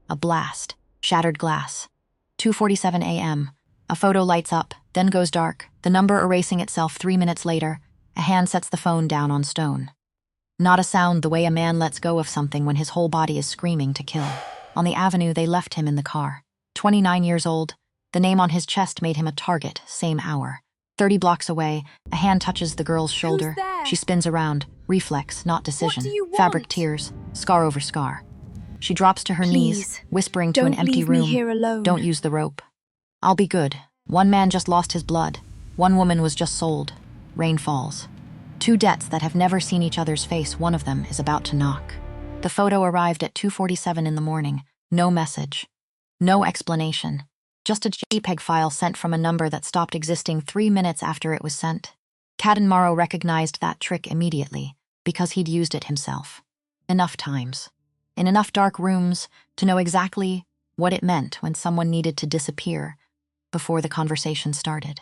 A blast. Shattered glass. 2:47 a.m. A photo lights up, then goes dark, the number erasing itself 3 minutes later. A hand sets the phone down on stone. Not a sound, the way a man lets go of something when his whole body is screaming to kill. On the avenue, they left him in the car. 29 years old. The name on his chest made him a target, same hour. 30 blocks away, a hand touches the girl's shoulder. there? She spins around. Reflex, not decision. What do you Fabric want? tears, scar over scar. She drops to her knees, Please, whispering to an don't empty leave me room. here alone. Don't use the rope. I'll be good. One man just lost his blood. One woman was just sold. Rain falls. 2 debts that have never seen each other's face, one of them is about to knock. The photo arrived at 2:47 in the morning. No message. No explanation. Just a JPEG file sent from a number that stopped existing 3 minutes after it was sent. Caden Morrow recognized that trick immediately, because he'd used it himself. Enough times. In enough dark rooms to know exactly what it meant when someone needed to disappear before the conversation started.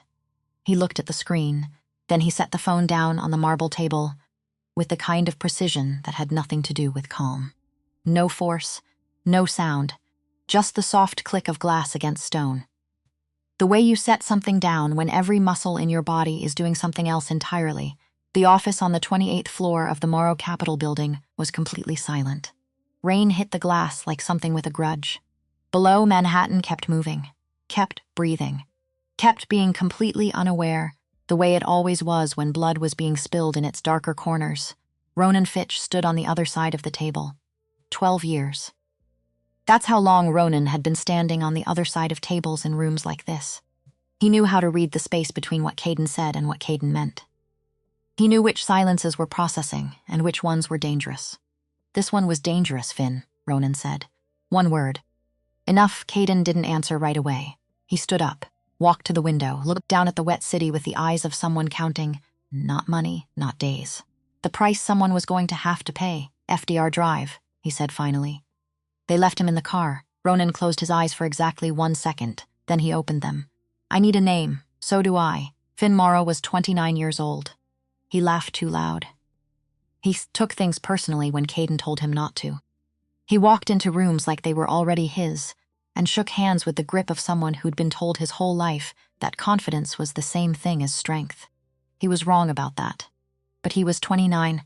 He looked at the screen, then he set the phone down on the marble table with the kind of precision that had nothing to do with calm. No force, no sound, just the soft click of glass against stone. The way you set something down when every muscle in your body is doing something else entirely. The office on the 28th floor of the Morrow Capitol building was completely silent. Rain hit the glass like something with a grudge. Below, Manhattan kept moving, kept breathing, kept being completely unaware, the way it always was when blood was being spilled in its darker corners. Ronan Fitch stood on the other side of the table. 12 years. That's how long Ronan had been standing on the other side of tables in rooms like this. He knew how to read the space between what Caden said and what Caden meant. He knew which silences were processing and which ones were dangerous. This one was dangerous, Finn, Ronan said. One word. Enough. Caden didn't answer right away. He stood up, walked to the window, looked down at the wet city with the eyes of someone counting, not money, not days. The price someone was going to have to pay. FDR Drive, he said finally. They left him in the car. Ronan closed his eyes for exactly 1 second, then he opened them. I need a name. So do I. Finn Morrow was 29 years old. He laughed too loud. He took things personally when Caden told him not to. He walked into rooms like they were already his, and shook hands with the grip of someone who'd been told his whole life that confidence was the same thing as strength. He was wrong about that. But he was 29.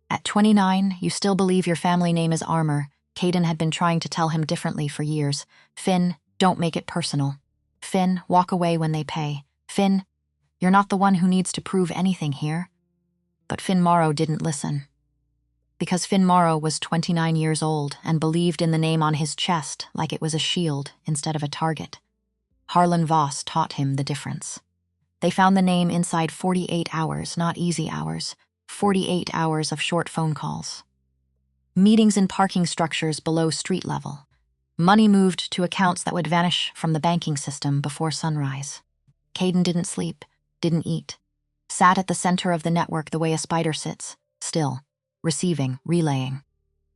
At 29, you still believe your family name is armor. Caden had been trying to tell him differently for years. Finn, don't make it personal. Finn, walk away when they pay. Finn, you're not the one who needs to prove anything here. But Finn Morrow didn't listen. Because Finn Morrow was 29 years old and believed in the name on his chest like it was a shield instead of a target. Harlan Voss taught him the difference. They found the name inside 48 hours, not easy hours, 48 hours of short phone calls. Meetings in parking structures below street level. Money moved to accounts that would vanish from the banking system before sunrise. Caden didn't sleep, didn't eat. Sat at the center of the network the way a spider sits, still, receiving, relaying.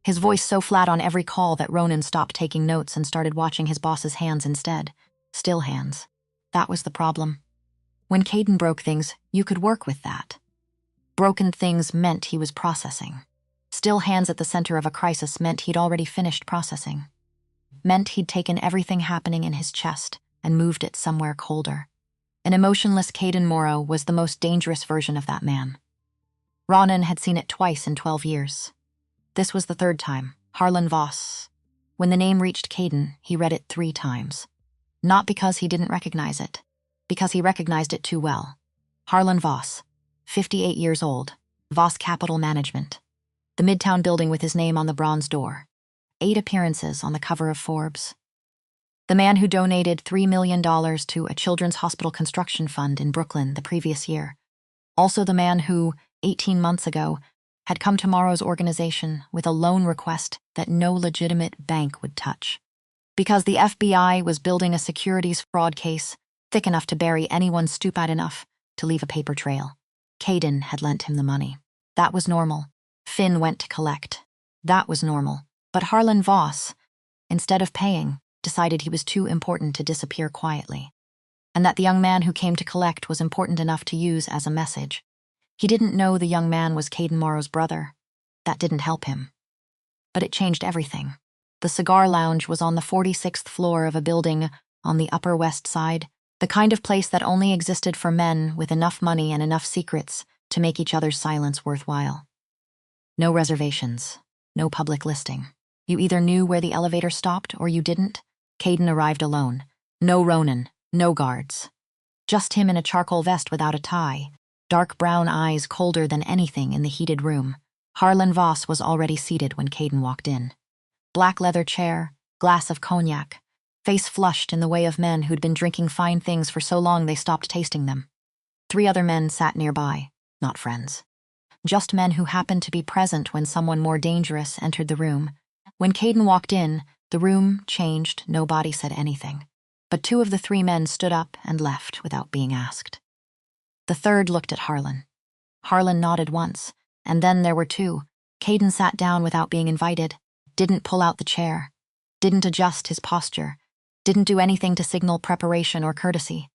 His voice so flat on every call that Ronan stopped taking notes and started watching his boss's hands instead. Still hands. That was the problem. When Caden broke things, you could work with that. Broken things meant he was processing. Still hands at the center of a crisis meant he'd already finished processing. Meant he'd taken everything happening in his chest and moved it somewhere colder. An emotionless Caden Morrow was the most dangerous version of that man. Ronan had seen it twice in 12 years. This was the 3rd time, Harlan Voss. When the name reached Caden, he read it 3 times. Not because he didn't recognize it, because he recognized it too well. Harlan Voss, 58 years old, Voss Capital Management. The Midtown building with his name on the bronze door. 8 appearances on the cover of Forbes. The man who donated $3 million to a children's hospital construction fund in Brooklyn the previous year. Also the man who, 18 months ago, had come to Morrow's organization with a loan request that no legitimate bank would touch. Because the FBI was building a securities fraud case thick enough to bury anyone stupid enough to leave a paper trail. Caden had lent him the money. That was normal. Finn went to collect. That was normal. But Harlan Voss, instead of paying, decided he was too important to disappear quietly, and that the young man who came to collect was important enough to use as a message. He didn't know the young man was Caden Morrow's brother. That didn't help him. But it changed everything. The cigar lounge was on the 46th floor of a building on the Upper West Side, the kind of place that only existed for men with enough money and enough secrets to make each other's silence worthwhile. No reservations, no public listing. You either knew where the elevator stopped or you didn't. Caden arrived alone. No Ronan, no guards. Just him in a charcoal vest without a tie, dark brown eyes colder than anything in the heated room. Harlan Voss was already seated when Caden walked in. Black leather chair, glass of cognac, face flushed in the way of men who'd been drinking fine things for so long they stopped tasting them. 3 other men sat nearby, not friends. Just men who happened to be present when someone more dangerous entered the room. When Caden walked in, the room changed, nobody said anything. But 2 of the 3 men stood up and left without being asked. The third looked at Harlan. Harlan nodded once, and then there were 2. Caden sat down without being invited, didn't pull out the chair, didn't adjust his posture, didn't do anything to signal preparation or courtesy.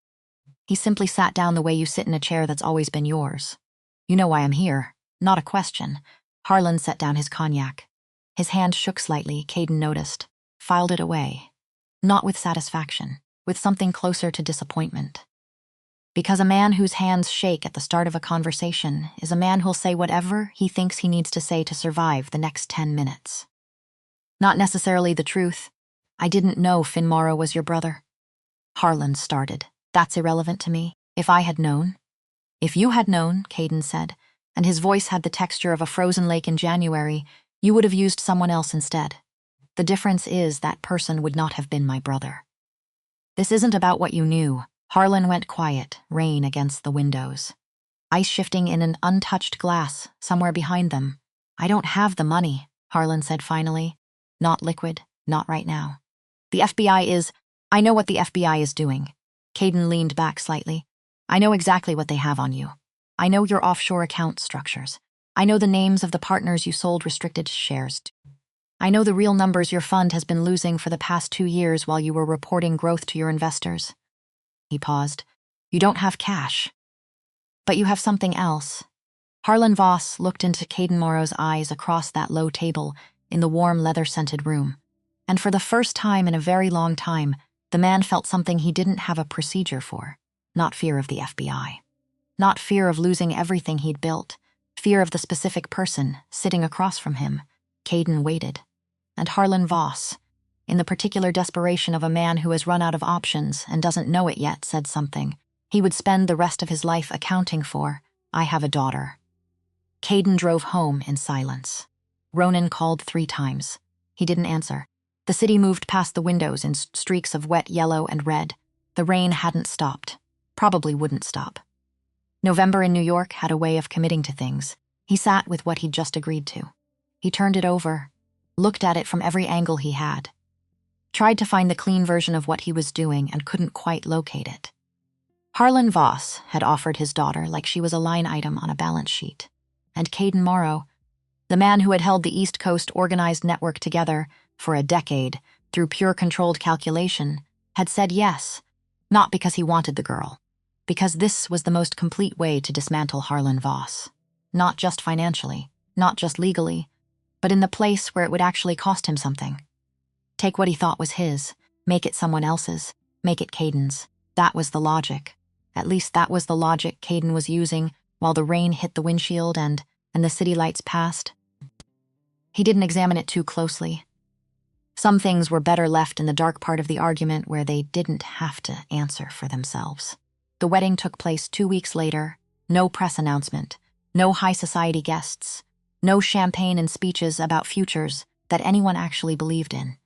He simply sat down the way you sit in a chair that's always been yours. You know why I'm here, not a question. Harlan set down his cognac. His hand shook slightly, Caden noticed, filed it away. Not with satisfaction, with something closer to disappointment. Because a man whose hands shake at the start of a conversation is a man who'll say whatever he thinks he needs to say to survive the next 10 minutes. Not necessarily the truth. I didn't know Finn Morrow was your brother. Harlan started. That's irrelevant to me. If I had known. If you had known, Caden said, and his voice had the texture of a frozen lake in January, you would have used someone else instead. The difference is that person would not have been my brother. This isn't about what you knew. Harlan went quiet, rain against the windows. Ice shifting in an untouched glass, somewhere behind them. I don't have the money, Harlan said finally. Not liquid, not right now. The FBI is... I know what the FBI is doing. Caden leaned back slightly. I know exactly what they have on you. I know your offshore account structures. I know the names of the partners you sold restricted shares to. I know the real numbers your fund has been losing for the past 2 years while you were reporting growth to your investors. He paused. You don't have cash. But you have something else. Harlan Voss looked into Caden Morrow's eyes across that low table in the warm leather-scented room. And for the first time in a very long time, the man felt something he didn't have a procedure for. Not fear of the FBI. Not fear of losing everything he'd built. Fear of the specific person sitting across from him. Caden waited. And Harlan Voss, in the particular desperation of a man who has run out of options and doesn't know it yet, said something he would spend the rest of his life accounting for. I have a daughter. Caden drove home in silence. Ronan called 3 times. He didn't answer. The city moved past the windows in streaks of wet yellow and red. The rain hadn't stopped. Probably wouldn't stop. November in New York had a way of committing to things. He sat with what he'd just agreed to. He turned it over, looked at it from every angle he had. Tried to find the clean version of what he was doing and couldn't quite locate it. Harlan Voss had offered his daughter like she was a line item on a balance sheet. And Caden Morrow, the man who had held the East Coast organized network together for a decade through pure controlled calculation, had said yes, not because he wanted the girl, because this was the most complete way to dismantle Harlan Voss. Not just financially, not just legally, but in the place where it would actually cost him something. Take what he thought was his, make it someone else's, make it Caden's. That was the logic. At least that was the logic Caden was using while the rain hit the windshield and the city lights passed. He didn't examine it too closely. Some things were better left in the dark part of the argument where they didn't have to answer for themselves. The wedding took place 2 weeks later. No press announcement, no high society guests, no champagne and speeches about futures that anyone actually believed in.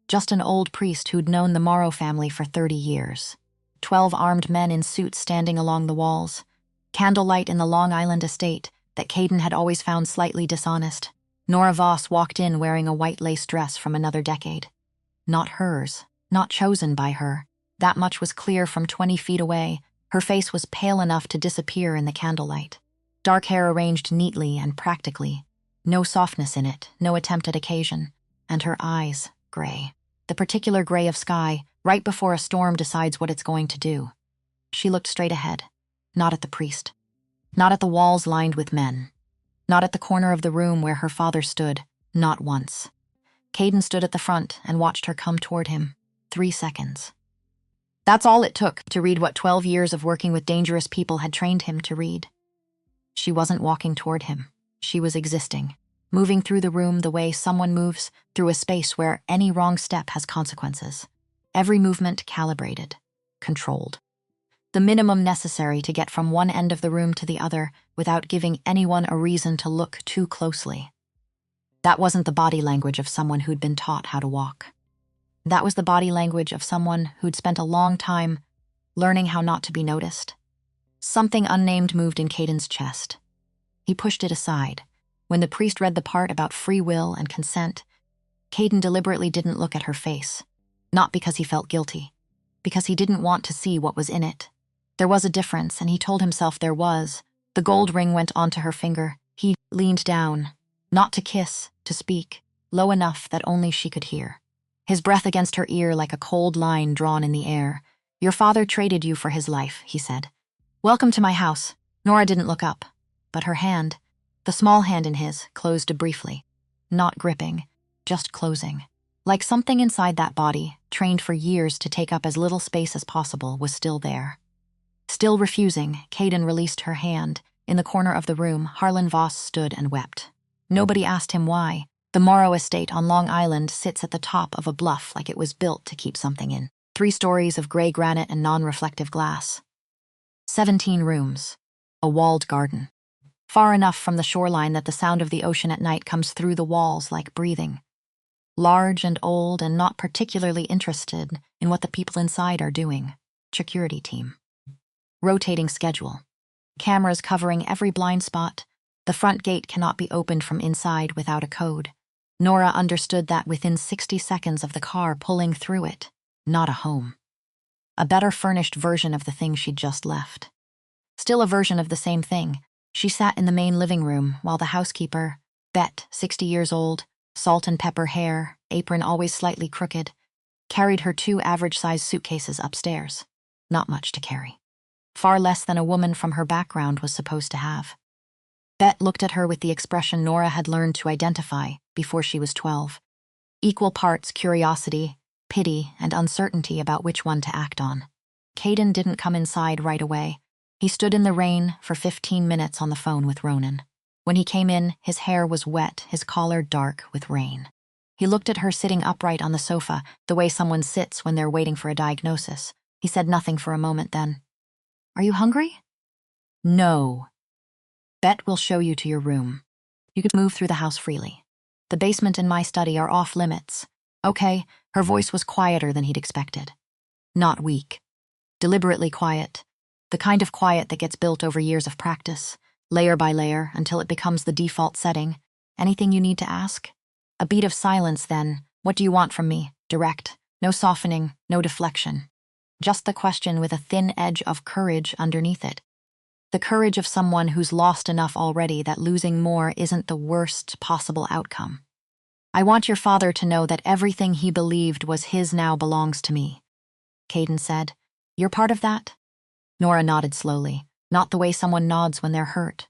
Just an old priest who'd known the Morrow family for 30 years. 12 armed men in suits standing along the walls. Candlelight in the Long Island estate that Caden had always found slightly dishonest. Nora Voss walked in wearing a white lace dress from another decade. Not hers, not chosen by her. That much was clear from 20 feet away. Her face was pale enough to disappear in the candlelight. Dark hair arranged neatly and practically. No softness in it, no attempt at occasion. And her eyes, gray. The particular gray of sky, right before a storm decides what it's going to do. She looked straight ahead, not at the priest. Not at the walls lined with men. Not at the corner of the room where her father stood, not once. Caden stood at the front and watched her come toward him. 3 seconds. That's all it took to read what 12 years of working with dangerous people had trained him to read. She wasn't walking toward him. She was existing, moving through the room the way someone moves through a space where any wrong step has consequences. Every movement calibrated, controlled. The minimum necessary to get from one end of the room to the other without giving anyone a reason to look too closely. That wasn't the body language of someone who'd been taught how to walk. That was the body language of someone who'd spent a long time learning how not to be noticed. Something unnamed moved in Caden's chest. He pushed it aside. When the priest read the part about free will and consent, Caden deliberately didn't look at her face. Not because he felt guilty, because he didn't want to see what was in it. There was a difference, and he told himself there was. The gold ring went onto her finger. He leaned down, not to kiss, to speak, low enough that only she could hear. His breath against her ear like a cold line drawn in the air. "Your father traded you for his life," he said. "Welcome to my house." Nora didn't look up, but her hand, the small hand in his, closed briefly. Not gripping, just closing. Like something inside that body, trained for years to take up as little space as possible, was still there. Still refusing, Caden released her hand. In the corner of the room, Harlan Voss stood and wept. Nobody asked him why. The Morrow estate on Long Island sits at the top of a bluff like it was built to keep something in. 3 stories of gray granite and non-reflective glass. 17 rooms. A walled garden. Far enough from the shoreline that the sound of the ocean at night comes through the walls like breathing. Large and old and not particularly interested in what the people inside are doing. Security team. Rotating schedule. Cameras covering every blind spot. The front gate cannot be opened from inside without a code. Nora understood that within 60 seconds of the car pulling through it. Not a home. A better furnished version of the thing she'd just left. Still a version of the same thing. She sat in the main living room while the housekeeper, Bet, 60 years old, salt and pepper hair, apron always slightly crooked, carried her 2 average-sized suitcases upstairs. Not much to carry. Far less than a woman from her background was supposed to have. Bet looked at her with the expression Nora had learned to identify before she was 12. Equal parts curiosity, pity, and uncertainty about which one to act on. Caden didn't come inside right away. He stood in the rain for 15 minutes on the phone with Ronan. When he came in, his hair was wet, his collar dark with rain. He looked at her sitting upright on the sofa, the way someone sits when they're waiting for a diagnosis. He said nothing for a moment then. "Are you hungry?" "No." "Bet will show you to your room. You can move through the house freely. The basement and my study are off limits." "Okay." Her voice was quieter than he'd expected. Not weak. Deliberately quiet. The kind of quiet that gets built over years of practice, layer by layer, until it becomes the default setting. "Anything you need to ask?" A beat of silence then. "What do you want from me?" Direct. No softening, no deflection. Just the question with a thin edge of courage underneath it. The courage of someone who's lost enough already that losing more isn't the worst possible outcome. "I want your father to know that everything he believed was his now belongs to me," Caden said. "You're part of that?" Nora nodded slowly, not the way someone nods when they're hurt.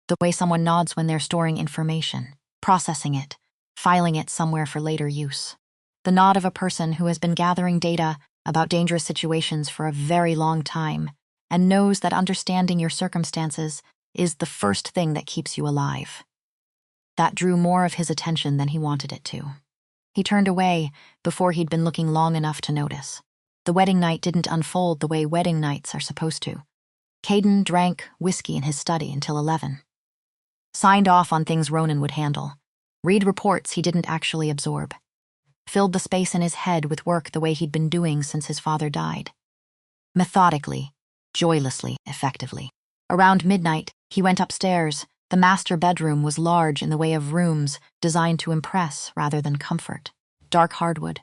The way someone nods when they're storing information, processing it, filing it somewhere for later use. The nod of a person who has been gathering data about dangerous situations for a very long time and knows that understanding your circumstances is the first thing that keeps you alive. That drew more of his attention than he wanted it to. He turned away before he'd been looking long enough to notice. The wedding night didn't unfold the way wedding nights are supposed to. Caden drank whiskey in his study until 11. Signed off on things Ronan would handle. Read reports he didn't actually absorb. Filled the space in his head with work the way he'd been doing since his father died. Methodically, joylessly, effectively. Around midnight, he went upstairs. The master bedroom was large in the way of rooms designed to impress rather than comfort. Dark hardwood.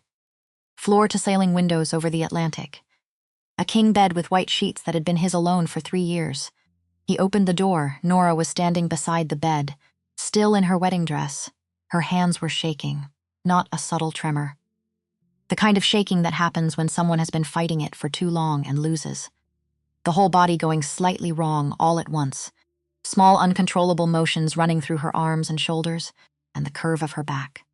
Floor-to-ceiling windows over the Atlantic. A king bed with white sheets that had been his alone for 3 years. He opened the door. Nora was standing beside the bed, still in her wedding dress. Her hands were shaking, not a subtle tremor. The kind of shaking that happens when someone has been fighting it for too long and loses. The whole body going slightly wrong all at once. Small, uncontrollable motions running through her arms and shoulders, and the curve of her back.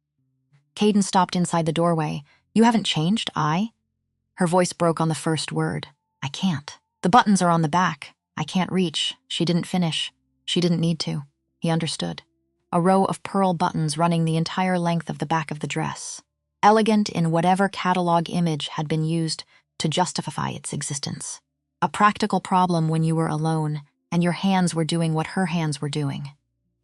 Caden stopped inside the doorway. You haven't changed, Her voice broke on the first word. I can't. The buttons are on the back. I can't reach. She didn't finish. She didn't need to. He understood. A row of pearl buttons running the entire length of the back of the dress. Elegant in whatever catalog image had been used to justify its existence. A practical problem when you were alone and your hands were doing what her hands were doing.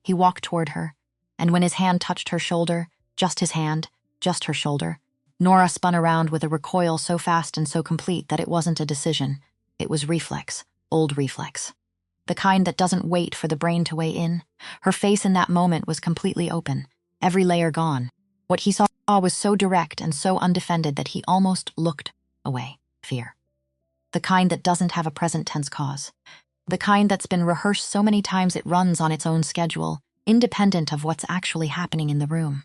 He walked toward her, and when his hand touched her shoulder, just his hand, just her shoulder, Nora spun around with a recoil so fast and so complete that it wasn't a decision. It was reflex, old reflex. The kind that doesn't wait for the brain to weigh in. Her face in that moment was completely open, every layer gone. What he saw was so direct and so undefended that he almost looked away. Fear. The kind that doesn't have a present tense cause. The kind that's been rehearsed so many times it runs on its own schedule, independent of what's actually happening in the room.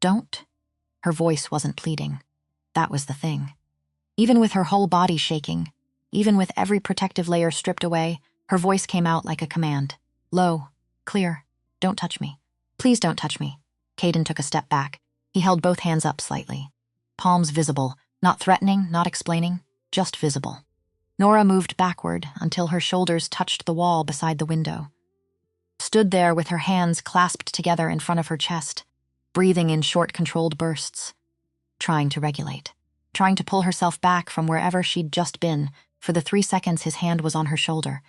Don't. Her voice wasn't pleading. That was the thing. Even with her whole body shaking, even with every protective layer stripped away, her voice came out like a command. Low, clear. Don't touch me. Please don't touch me. Caden took a step back. He held both hands up slightly. Palms visible, not threatening, not explaining, just visible. Nora moved backward until her shoulders touched the wall beside the window. Stood there with her hands clasped together in front of her chest, breathing in short, controlled bursts. Trying to regulate. Trying to pull herself back from wherever she'd just been. For the 3 seconds his hand was on her shoulder.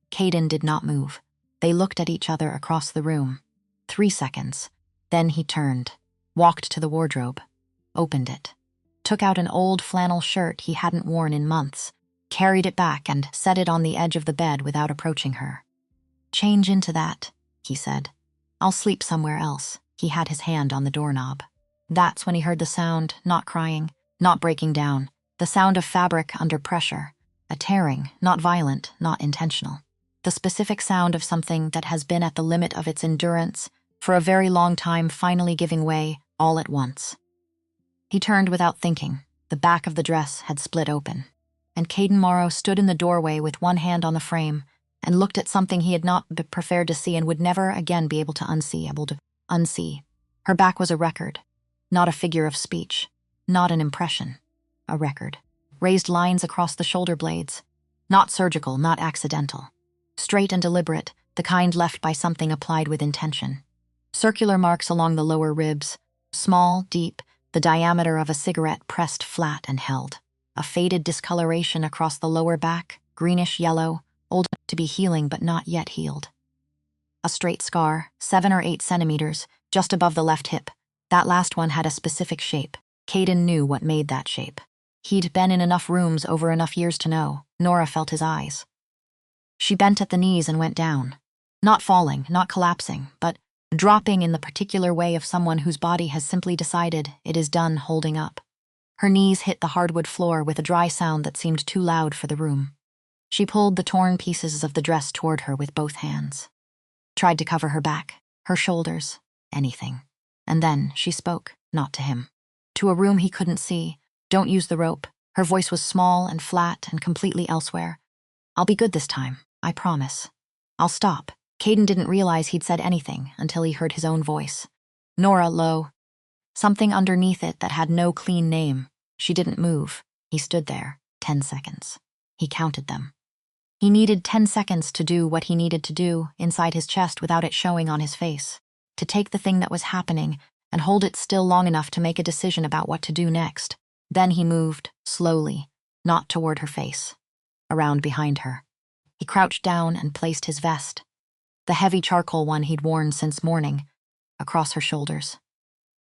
Caden did not move. They looked at each other across the room. 3 seconds. Then he turned, walked to the wardrobe, opened it, took out an old flannel shirt he hadn't worn in months, carried it back and set it on the edge of the bed without approaching her. Change into that, he said. I'll sleep somewhere else. He had his hand on the doorknob. That's when he heard the sound, not crying, not breaking down, the sound of fabric under pressure, a tearing, not violent, not intentional. The specific sound of something that has been at the limit of its endurance for a very long time finally giving way all at once. He turned without thinking. The back of the dress had split open, and Caden Morrow stood in the doorway with one hand on the frame and looked at something he had not been prepared to see and would never again be able to unsee. Her back was a record, not a figure of speech, not an impression, a record. Raised lines across the shoulder blades, not surgical, not accidental. Straight and deliberate, the kind left by something applied with intention. Circular marks along the lower ribs, small, deep, the diameter of a cigarette pressed flat and held. A faded discoloration across the lower back, greenish-yellow, old enough to be healing but not yet healed. A straight scar, 7 or 8 centimeters, just above the left hip. That last one had a specific shape. Caden knew what made that shape. He'd been in enough rooms over enough years to know. Nora felt his eyes. She bent at the knees and went down. Not falling, not collapsing, but dropping in the particular way of someone whose body has simply decided it is done holding up. Her knees hit the hardwood floor with a dry sound that seemed too loud for the room. She pulled the torn pieces of the dress toward her with both hands. Tried to cover her back, her shoulders, anything. And then she spoke, not to him. To a room he couldn't see. Don't use the rope. Her voice was small and flat and completely elsewhere. I'll be good this time, I promise. I'll stop. Caden didn't realize he'd said anything until he heard his own voice. Nora, low. Something underneath it that had no clean name. She didn't move. He stood there, 10 seconds. He counted them. He needed 10 seconds to do what he needed to do inside his chest without it showing on his face. To take the thing that was happening and hold it still long enough to make a decision about what to do next. Then he moved, slowly, not toward her face, around behind her. He crouched down and placed his vest, the heavy charcoal one he'd worn since morning, across her shoulders,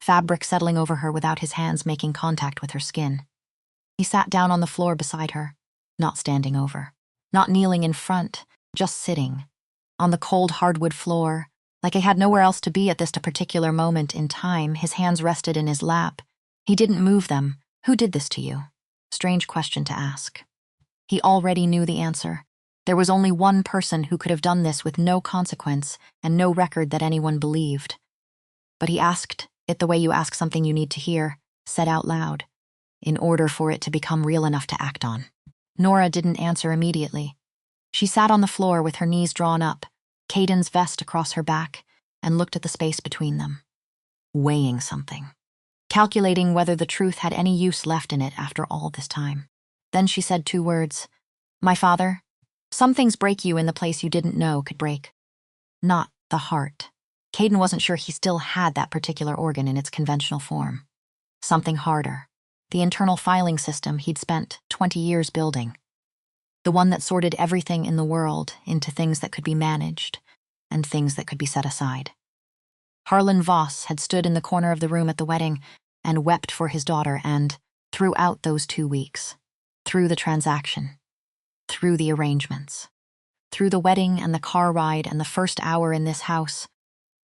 fabric settling over her without his hands making contact with her skin. He sat down on the floor beside her, not standing over, not kneeling in front, just sitting, on the cold hardwood floor, like he had nowhere else to be at this particular moment in time. His hands rested in his lap. He didn't move them. Who did this to you? Strange question to ask. He already knew the answer. There was only one person who could have done this with no consequence and no record that anyone believed. But he asked it the way you ask something you need to hear, said out loud, in order for it to become real enough to act on. Nora didn't answer immediately. She sat on the floor with her knees drawn up, Caden's vest across her back, and looked at the space between them. Weighing something. calculating whether the truth had any use left in it after all this time. Then she said 2 words. My father, some things break you in the place you didn't know could break. Not the heart. Caden wasn't sure he still had that particular organ in its conventional form. Something harder. The internal filing system he'd spent 20 years building. The one that sorted everything in the world into things that could be managed and things that could be set aside. Harlan Voss had stood in the corner of the room at the wedding and wept for his daughter, and throughout those 2 weeks, through the transaction, through the arrangements, through the wedding and the car ride and the first hour in this house,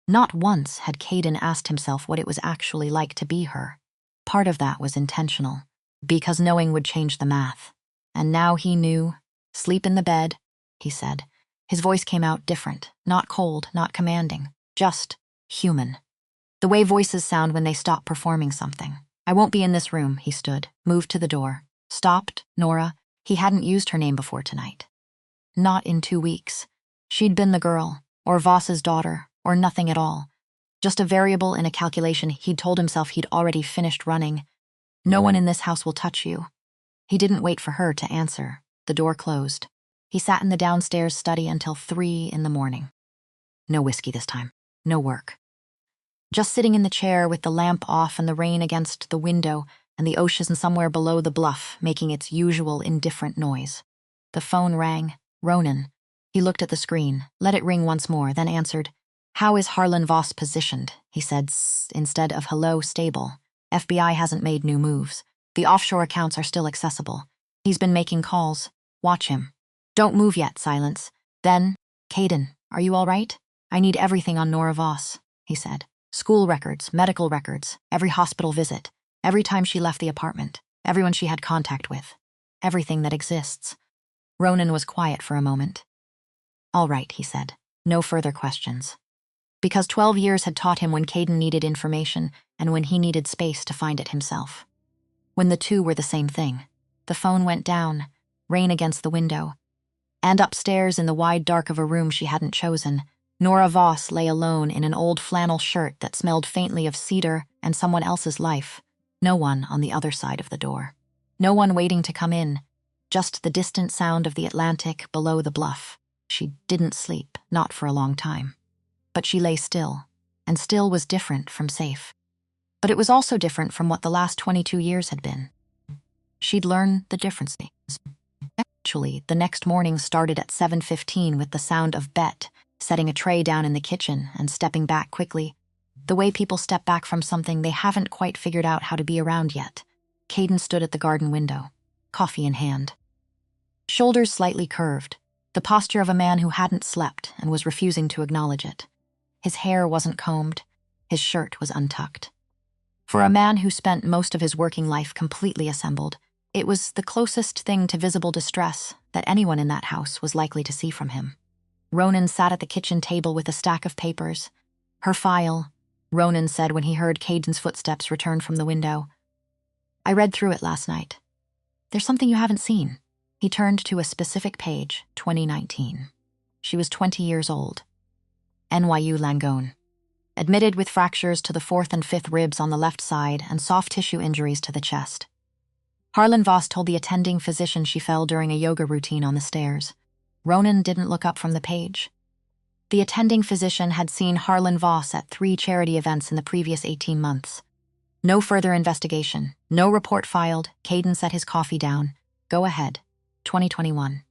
not once had Caden asked himself what it was actually like to be her. Part of that was intentional, because knowing would change the math. And now he knew. Sleep in the bed, he said. His voice came out different, not cold, not commanding, just human. The way voices sound when they stop performing something. I won't be in this room, he stood, moved to the door. Stopped, Nora. He hadn't used her name before tonight. Not in 2 weeks. She'd been the girl, or Voss's daughter, or nothing at all. Just a variable in a calculation he'd told himself he'd already finished running. No one in this house will touch you. He didn't wait for her to answer. The door closed. He sat in the downstairs study until 3 in the morning. No whiskey this time. No work. Just sitting in the chair with the lamp off and the rain against the window and the ocean somewhere below the bluff making its usual indifferent noise. The phone rang. Ronan. He looked at the screen, let it ring once more, then answered. How is Harlan Voss positioned? He said instead of hello, stable. FBI hasn't made new moves. The offshore accounts are still accessible. He's been making calls. Watch him. Don't move yet, silence. Then, Caden, are you all right? I need everything on Nora Voss, he said. School records, medical records, every hospital visit, every time she left the apartment, everyone she had contact with, everything that exists. Ronan was quiet for a moment. All right, he said. No further questions. Because 12 years had taught him when Caden needed information and when he needed space to find it himself. When the two were the same thing. The phone went down, rain against the window. And upstairs in the wide dark of a room she hadn't chosen, Nora Voss lay alone in an old flannel shirt that smelled faintly of cedar and someone else's life. No one on the other side of the door. No one waiting to come in. Just the distant sound of the Atlantic below the bluff. She didn't sleep, not for a long time. But she lay still, and still was different from safe. But it was also different from what the last 22 years had been. She'd learn the difference. Actually, the next morning started at 7:15 with the sound of Bet setting a tray down in the kitchen and stepping back quickly, the way people step back from something they haven't quite figured out how to be around yet. Caden stood at the garden window, coffee in hand. Shoulders slightly curved, the posture of a man who hadn't slept and was refusing to acknowledge it. His hair wasn't combed, his shirt was untucked. For a man who spent most of his working life completely assembled, it was the closest thing to visible distress that anyone in that house was likely to see from him. Ronan sat at the kitchen table with a stack of papers. Her file, Ronan said when he heard Caden's footsteps return from the window. I read through it last night. There's something you haven't seen. He turned to a specific page, 2019. She was 20 years old. NYU Langone. Admitted with fractures to the 4th and 5th ribs on the left side and soft tissue injuries to the chest. Harlan Voss told the attending physician she fell during a yoga routine on the stairs. Ronan didn't look up from the page. The attending physician had seen Harlan Voss at 3 charity events in the previous 18 months. No further investigation, no report filed. Caden set his coffee down. Go ahead. 2021.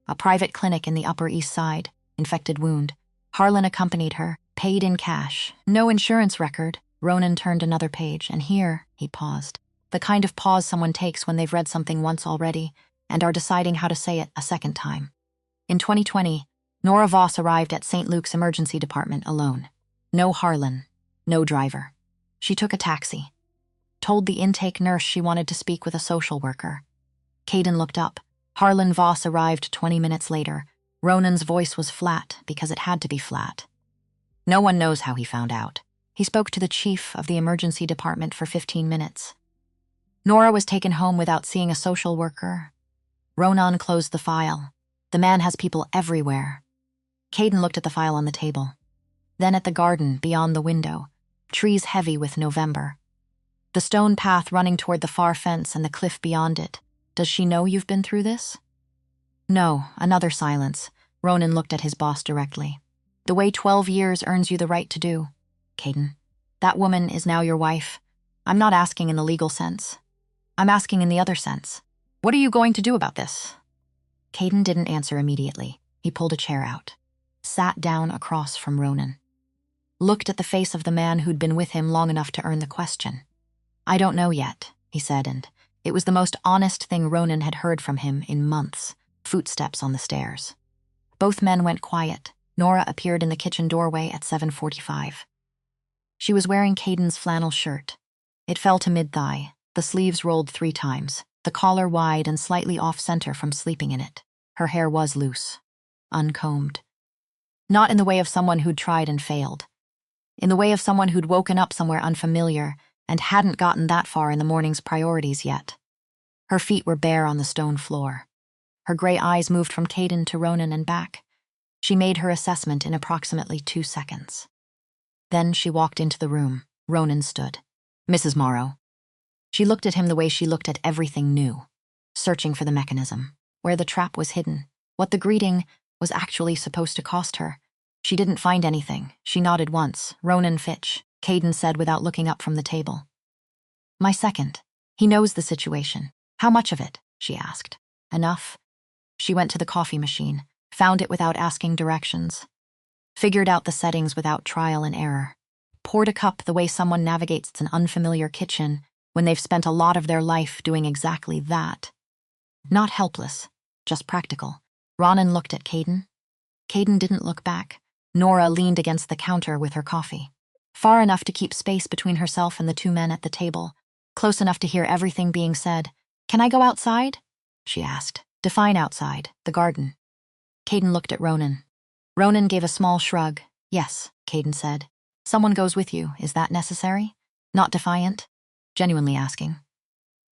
A private clinic in the Upper East Side. Infected wound. Harlan accompanied her, paid in cash. No insurance record. Ronan turned another page, and here, he paused. The kind of pause someone takes when they've read something once already and are deciding how to say it a second time. In 2020, Nora Voss arrived at St. Luke's emergency department alone. No Harlan, no driver. She took a taxi. Told the intake nurse she wanted to speak with a social worker. Caden looked up. Harlan Voss arrived 20 minutes later. Ronan's voice was flat because it had to be flat. No one knows how he found out. He spoke to the chief of the emergency department for 15 minutes. Nora was taken home without seeing a social worker. Ronan closed the file. The man has people everywhere. Caden looked at the file on the table. Then at the garden beyond the window, trees heavy with November. The stone path running toward the far fence and the cliff beyond it. Does she know you've been through this? No, another silence. Ronan looked at his boss directly. The way 12 years earns you the right to do. Caden, that woman is now your wife. I'm not asking in the legal sense. I'm asking in the other sense. What are you going to do about this? Caden didn't answer immediately. He pulled a chair out, sat down across from Ronan, looked at the face of the man who'd been with him long enough to earn the question. I don't know yet, he said, and it was the most honest thing Ronan had heard from him in months. Footsteps on the stairs. Both men went quiet. Nora appeared in the kitchen doorway at 7:45. She was wearing Caden's flannel shirt. It fell to mid-thigh, the sleeves rolled 3 times, the collar wide and slightly off-center from sleeping in it. Her hair was loose, uncombed. Not in the way of someone who'd tried and failed. In the way of someone who'd woken up somewhere unfamiliar and hadn't gotten that far in the morning's priorities yet. Her feet were bare on the stone floor. Her gray eyes moved from Caden to Ronan and back. She made her assessment in approximately 2 seconds. Then she walked into the room. Ronan stood. Mrs. Morrow. She looked at him the way she looked at everything new, searching for the mechanism, where the trap was hidden, what the greeting was actually supposed to cost her. She didn't find anything. She nodded once. Ronan Fitch, Caden said without looking up from the table. My second. He knows the situation. How much of it? She asked. Enough. She went to the coffee machine, found it without asking directions, figured out the settings without trial and error, poured a cup the way someone navigates an unfamiliar kitchen when they've spent a lot of their life doing exactly that. Not helpless, just practical. Ronan looked at Caden. Caden didn't look back. Nora leaned against the counter with her coffee, far enough to keep space between herself and the 2 men at the table, close enough to hear everything being said. Can I go outside? She asked. Define outside. The garden. Caden looked at Ronan. Ronan gave a small shrug. Yes, Caden said. Someone goes with you. Is that necessary? Not defiant. Genuinely asking.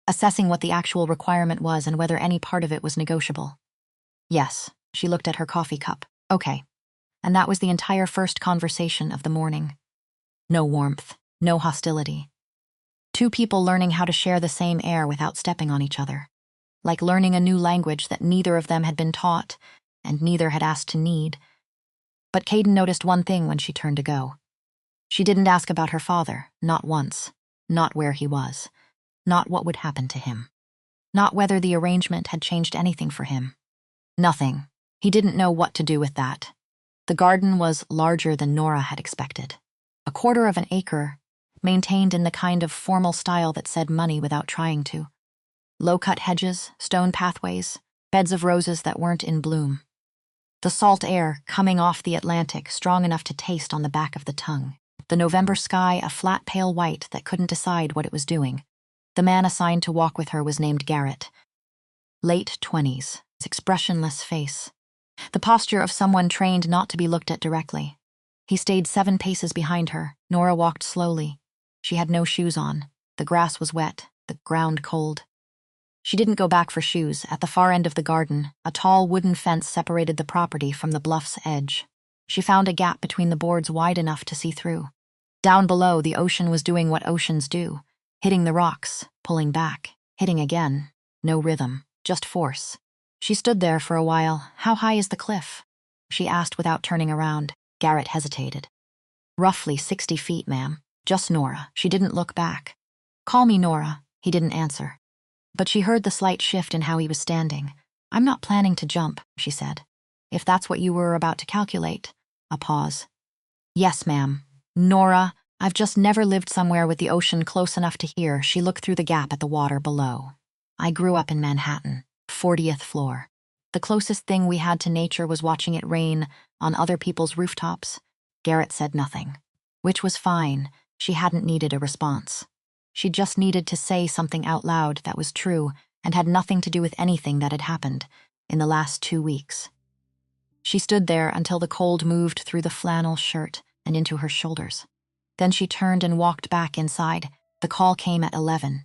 Assessing what the actual requirement was and whether any part of it was negotiable. Yes, she looked at her coffee cup. Okay. And that was the entire first conversation of the morning. No warmth, no hostility. 2 people learning how to share the same air without stepping on each other. Like learning a new language that neither of them had been taught and neither had asked to need. But Caden noticed one thing when she turned to go. She didn't ask about her father, not once, not where he was, not what would happen to him, not whether the arrangement had changed anything for him. Nothing. He didn't know what to do with that. The garden was larger than Nora had expected. 1/4 of an acre, maintained in the kind of formal style that said money without trying to. Low-cut hedges, stone pathways, beds of roses that weren't in bloom. The salt air coming off the Atlantic strong enough to taste on the back of the tongue. The November sky a flat pale white that couldn't decide what it was doing. The man assigned to walk with her was named Garrett. Late 20s, his expressionless face. The posture of someone trained not to be looked at directly. He stayed 7 paces behind her. Nora walked slowly. She had no shoes on. The grass was wet, the ground cold. She didn't go back for shoes. At the far end of the garden, a tall wooden fence separated the property from the bluff's edge. She found a gap between the boards wide enough to see through. Down below, the ocean was doing what oceans do, hitting the rocks, pulling back, hitting again. No rhythm, just force. She stood there for a while. How high is the cliff? She asked without turning around. Garrett hesitated. Roughly 60 feet, ma'am. Just Nora. She didn't look back. Call me Nora. He didn't answer. But she heard the slight shift in how he was standing. I'm not planning to jump, she said. If that's what you were about to calculate. A pause. Yes, ma'am. Nora, I've just never lived somewhere with the ocean close enough to hear. She looked through the gap at the water below. I grew up in Manhattan, 40th floor. The closest thing we had to nature was watching it rain on other people's rooftops. Garrett said nothing, which was fine. She hadn't needed a response. She just needed to say something out loud that was true and had nothing to do with anything that had happened in the last 2 weeks. She stood there until the cold moved through the flannel shirt and into her shoulders. Then she turned and walked back inside. The call came at 11.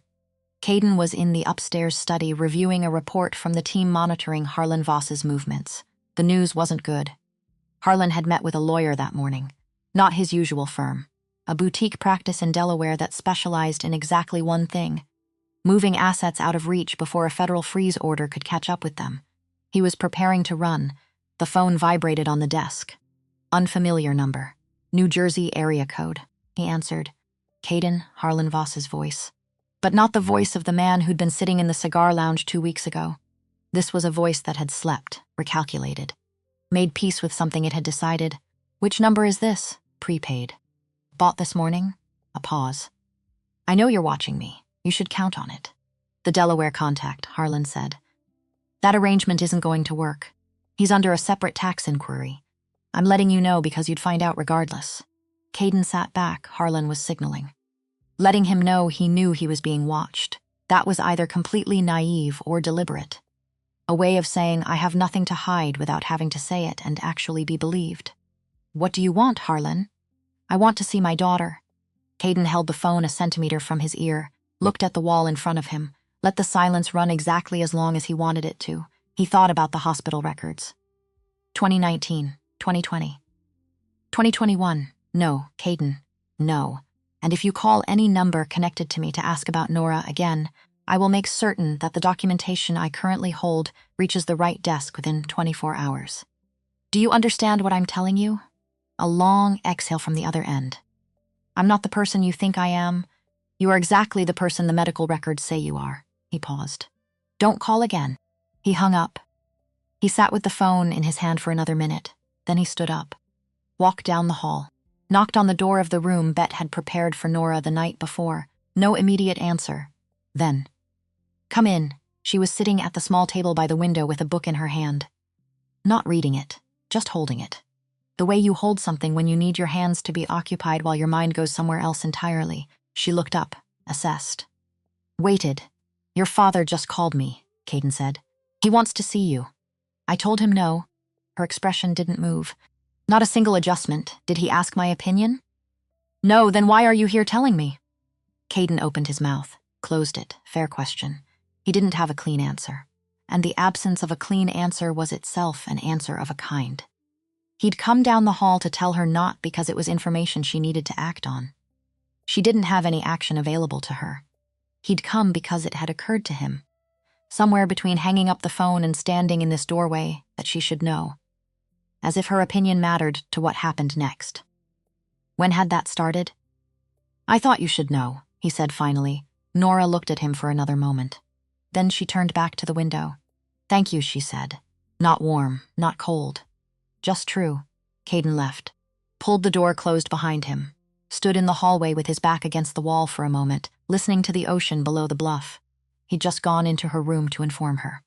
Caden was in the upstairs study reviewing a report from the team monitoring Harlan Voss's movements. The news wasn't good. Harlan had met with a lawyer that morning, not his usual firm. a boutique practice in Delaware that specialized in exactly one thing: moving assets out of reach before a federal freeze order could catch up with them. He was preparing to run. The phone vibrated on the desk. Unfamiliar number. New Jersey area code. He answered. Caden, Harlan Voss's voice. But not the voice of the man who'd been sitting in the cigar lounge 2 weeks ago. This was a voice that had slept, recalculated, made peace with something it had decided. Which number is this? Prepaid. Bought this morning? A pause. I know you're watching me. You should count on it. The Delaware contact, Harlan said. That arrangement isn't going to work. He's under a separate tax inquiry. I'm letting you know because you'd find out regardless. Caden sat back, Harlan was signaling. Letting him know he knew he was being watched. That was either completely naive or deliberate. A way of saying, I have nothing to hide without having to say it and actually be believed. What do you want, Harlan? I want to see my daughter. Caden held the phone a centimeter from his ear, looked at the wall in front of him, let the silence run exactly as long as he wanted it to. He thought about the hospital records. 2019, 2020. 2021. No, Caden. No. And if you call any number connected to me to ask about Nora again, I will make certain that the documentation I currently hold reaches the right desk within 24 hours. Do you understand what I'm telling you? A long exhale from the other end. I'm not the person you think I am. You are exactly the person the medical records say you are. He paused. Don't call again. He hung up. He sat with the phone in his hand for another minute. Then he stood up, walked down the hall, knocked on the door of the room Bet had prepared for Nora the night before. No immediate answer. Then, come in. She was sitting at the small table by the window with a book in her hand. Not reading it, just holding it. The way you hold something when you need your hands to be occupied while your mind goes somewhere else entirely. She looked up, assessed. Waited. Your father just called me, Caden said. He wants to see you. I told him no. Her expression didn't move. Not a single adjustment. Did he ask my opinion? No, then why are you here telling me? Caden opened his mouth, closed it. Fair question. He didn't have a clean answer. And the absence of a clean answer was itself an answer of a kind. He'd come down the hall to tell her not because it was information she needed to act on. She didn't have any action available to her. He'd come because it had occurred to him, somewhere between hanging up the phone and standing in this doorway, that she should know. As if her opinion mattered to what happened next. When had that started? I thought you should know, he said finally. Nora looked at him for another moment. Then she turned back to the window. Thank you, she said. Not warm, not cold. Just true. Caden left, pulled the door closed behind him, stood in the hallway with his back against the wall for a moment, listening to the ocean below the bluff. He'd just gone into her room to inform her.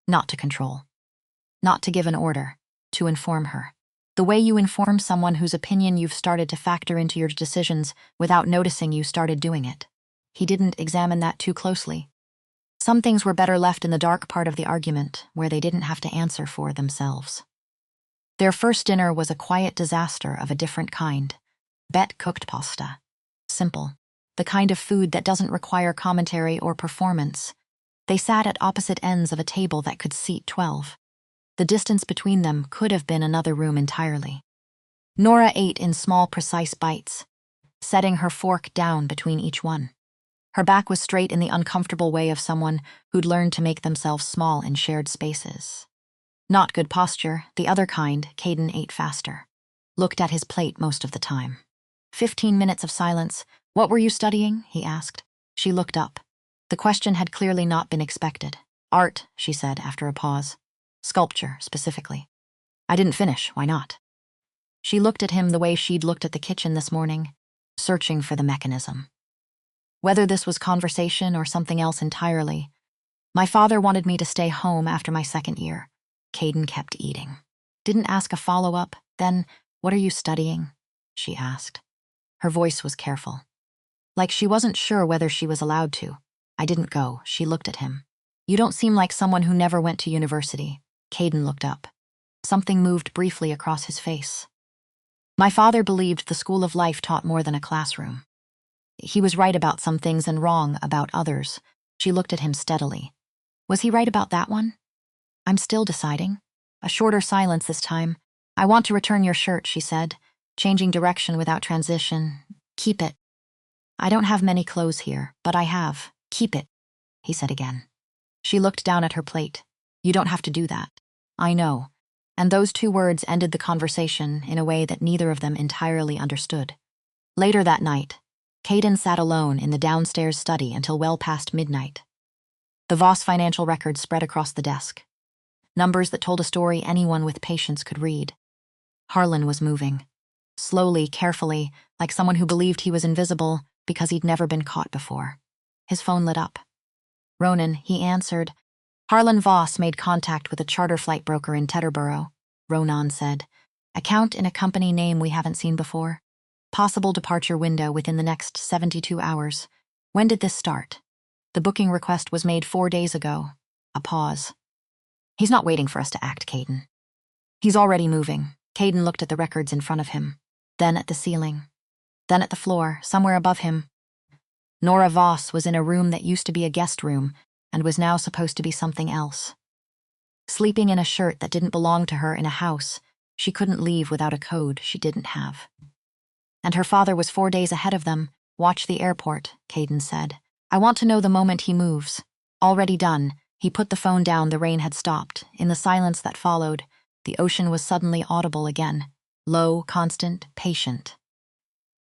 Not to control. Not to give an order. To inform her. The way you inform someone whose opinion you've started to factor into your decisions without noticing you started doing it. He didn't examine that too closely. Some things were better left in the dark part of the argument, where they didn't have to answer for themselves. Their first dinner was a quiet disaster of a different kind. Bet cooked pasta. Simple. The kind of food that doesn't require commentary or performance. They sat at opposite ends of a table that could seat 12. The distance between them could have been another room entirely. Nora ate in small, precise bites, setting her fork down between each one. Her back was straight in the uncomfortable way of someone who'd learned to make themselves small in shared spaces. Not good posture, the other kind. Caden ate faster. Looked at his plate most of the time. 15 minutes of silence. What were you studying? He asked. She looked up. The question had clearly not been expected. Art, she said after a pause. Sculpture, specifically. I didn't finish. Why not? She looked at him the way she'd looked at the kitchen this morning, searching for the mechanism. Whether this was conversation or something else entirely, my father wanted me to stay home after my second year. Caden kept eating. Didn't ask a follow-up. Then, what are you studying? She asked. Her voice was careful. Like she wasn't sure whether she was allowed to. I didn't go. She looked at him. You don't seem like someone who never went to university. Caden looked up. Something moved briefly across his face. My father believed the school of life taught more than a classroom. He was right about some things and wrong about others. She looked at him steadily. Was he right about that one? I'm still deciding. A shorter silence this time. I want to return your shirt, she said, changing direction without transition. Keep it. I don't have many clothes here, but I have. Keep it, he said again. She looked down at her plate. You don't have to do that. I know. And those two words ended the conversation in a way that neither of them entirely understood. Later that night, Caden sat alone in the downstairs study until well past midnight. The Voss financial records spread across the desk. Numbers that told a story anyone with patience could read. Harlan was moving. Slowly, carefully, like someone who believed he was invisible because he'd never been caught before. His phone lit up. Ronan, he answered. Harlan Voss made contact with a charter flight broker in Teterboro, Ronan said. Account in a company name we haven't seen before. Possible departure window within the next 72 hours. When did this start? The booking request was made 4 days ago. A pause. He's not waiting for us to act, Caden. He's already moving. Caden looked at the records in front of him, then at the ceiling, then at the floor, somewhere above him. Nora Voss was in a room that used to be a guest room and was now supposed to be something else. Sleeping in a shirt that didn't belong to her in a house she couldn't leave without a code she didn't have. And her father was 4 days ahead of them. Watch the airport, Caden said. I want to know the moment he moves. Already done. He put the phone down. The rain had stopped. In the silence that followed, the ocean was suddenly audible again. Low, constant, patient.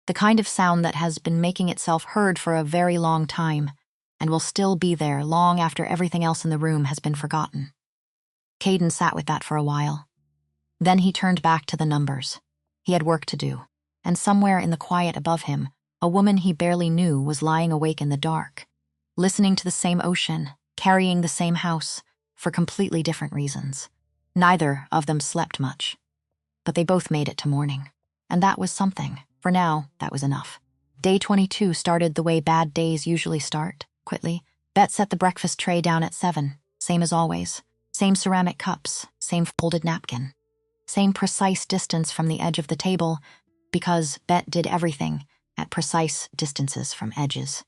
The kind of sound that has been making itself heard for a very long time and will still be there long after everything else in the room has been forgotten. Caden sat with that for a while. Then he turned back to the numbers. He had work to do, and somewhere in the quiet above him, a woman he barely knew was lying awake in the dark, listening to the same ocean, carrying the same house, for completely different reasons. Neither of them slept much, but they both made it to morning, and that was something. For now, that was enough. Day 22 started the way bad days usually start, quickly. Bet set the breakfast tray down at 7, same as always. Same ceramic cups, same folded napkin. Same precise distance from the edge of the table, because Bet did everything at precise distances from edges.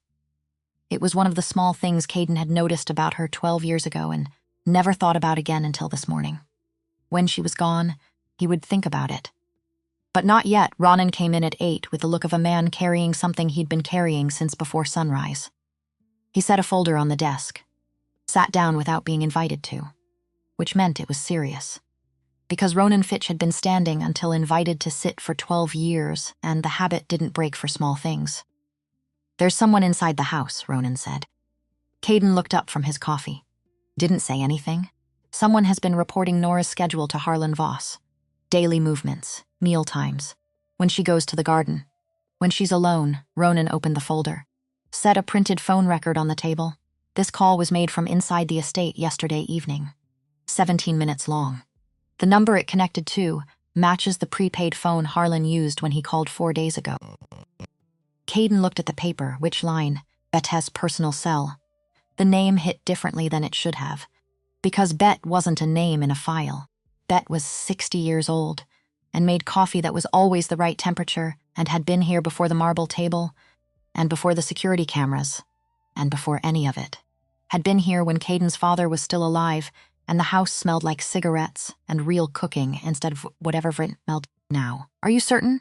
It was one of the small things Caden had noticed about her 12 years ago and never thought about again until this morning. When she was gone, he would think about it. But not yet. Ronan came in at 8 with the look of a man carrying something he'd been carrying since before sunrise. He set a folder on the desk, sat down without being invited to, which meant it was serious. Because Ronan Fitch had been standing until invited to sit for 12 years, and the habit didn't break for small things. There's someone inside the house, Ronan said. Caden looked up from his coffee. Didn't say anything. Someone has been reporting Nora's schedule to Harlan Voss. Daily movements, meal times, when she goes to the garden. When she's alone, Ronan opened the folder. Set a printed phone record on the table. This call was made from inside the estate yesterday evening. 17 minutes long. The number it connected to matches the prepaid phone Harlan used when he called 4 days ago. Caden looked at the paper. Which line? Bet's personal cell. The name hit differently than it should have, because Bet wasn't a name in a file. Bet was 60 years old and made coffee that was always the right temperature and had been here before the marble table and before the security cameras and before any of it. Had been here when Caden's father was still alive and the house smelled like cigarettes and real cooking instead of whatever it smelled now. Are you certain?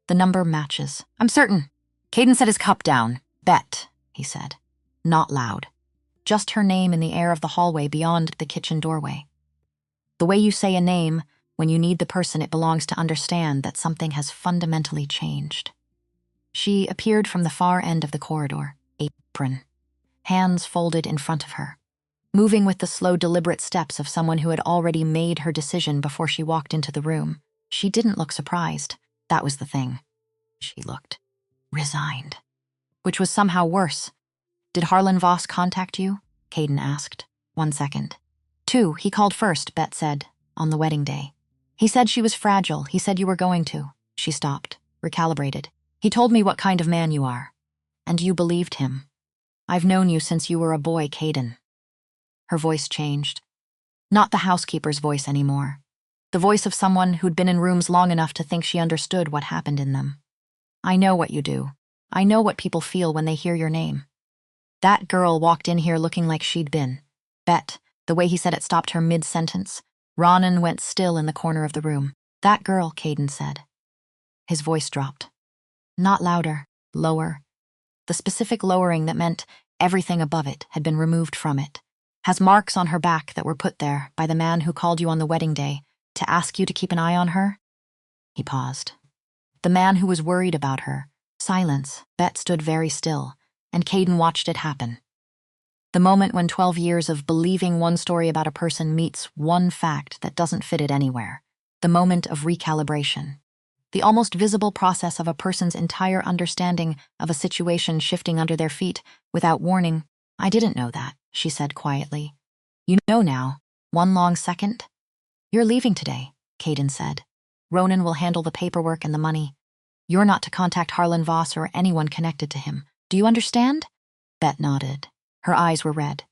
The number matches. I'm certain. Caden set his cup down. Bet, he said. Not loud. Just her name in the air of the hallway beyond the kitchen doorway. The way you say a name when you need the person it belongs to understand that something has fundamentally changed. She appeared from the far end of the corridor, apron, hands folded in front of her, moving with the slow, deliberate steps of someone who had already made her decision before she walked into the room. She didn't look surprised. That was the thing. She looked resigned, which was somehow worse. Did Harlan Voss contact you? Caden asked. 1 second. 2, he called first, Bet said, on the wedding day. He said she was fragile. He said you were going to. She stopped, recalibrated. He told me what kind of man you are. And you believed him. I've known you since you were a boy, Caden. Her voice changed. Not the housekeeper's voice anymore. The voice of someone who'd been in rooms long enough to think she understood what happened in them. I know what you do. I know what people feel when they hear your name. That girl walked in here looking like she'd been. Bet, the way he said it stopped her mid-sentence. Ronan went still in the corner of the room. That girl, Caden said. His voice dropped. Not louder. Lower. The specific lowering that meant everything above it had been removed from it. Has marks on her back that were put there by the man who called you on the wedding day to ask you to keep an eye on her? He paused. The man who was worried about her. Silence. Bet stood very still, and Caden watched it happen. The moment when 12 years of believing one story about a person meets one fact that doesn't fit it anywhere. The moment of recalibration. The almost visible process of a person's entire understanding of a situation shifting under their feet without warning. I didn't know that, she said quietly. You know now. One long second. You're leaving today, Caden said. Ronan will handle the paperwork and the money. You're not to contact Harlan Voss or anyone connected to him. Do you understand? Bet nodded. Her eyes were red.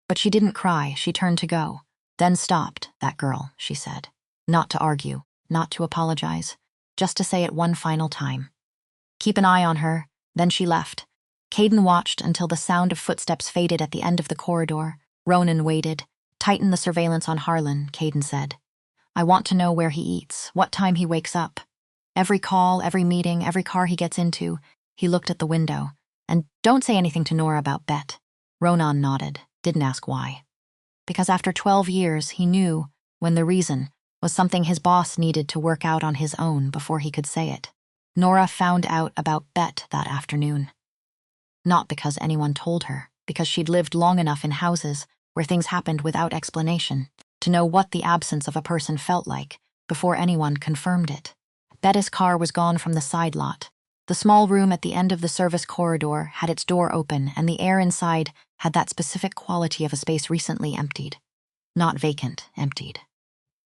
But she didn't cry. She turned to go. Then stopped, that girl, she said. Not to argue, not to apologize, just to say it one final time. Keep an eye on her. Then she left. Caden watched until the sound of footsteps faded at the end of the corridor. Ronan waited. Tighten the surveillance on Harlan, Caden said. I want to know where he eats, what time he wakes up. Every call, every meeting, every car he gets into. He looked at the window. And don't say anything to Nora about Bet. Ronan nodded, didn't ask why. Because after 12 years, he knew when the reason was something his boss needed to work out on his own before he could say it. Nora found out about Bet that afternoon. Not because anyone told her, because she'd lived long enough in houses where things happened without explanation to know what the absence of a person felt like before anyone confirmed it. Bet's car was gone from the side lot. The small room at the end of the service corridor had its door open, and the air inside had that specific quality of a space recently emptied. Not vacant, emptied.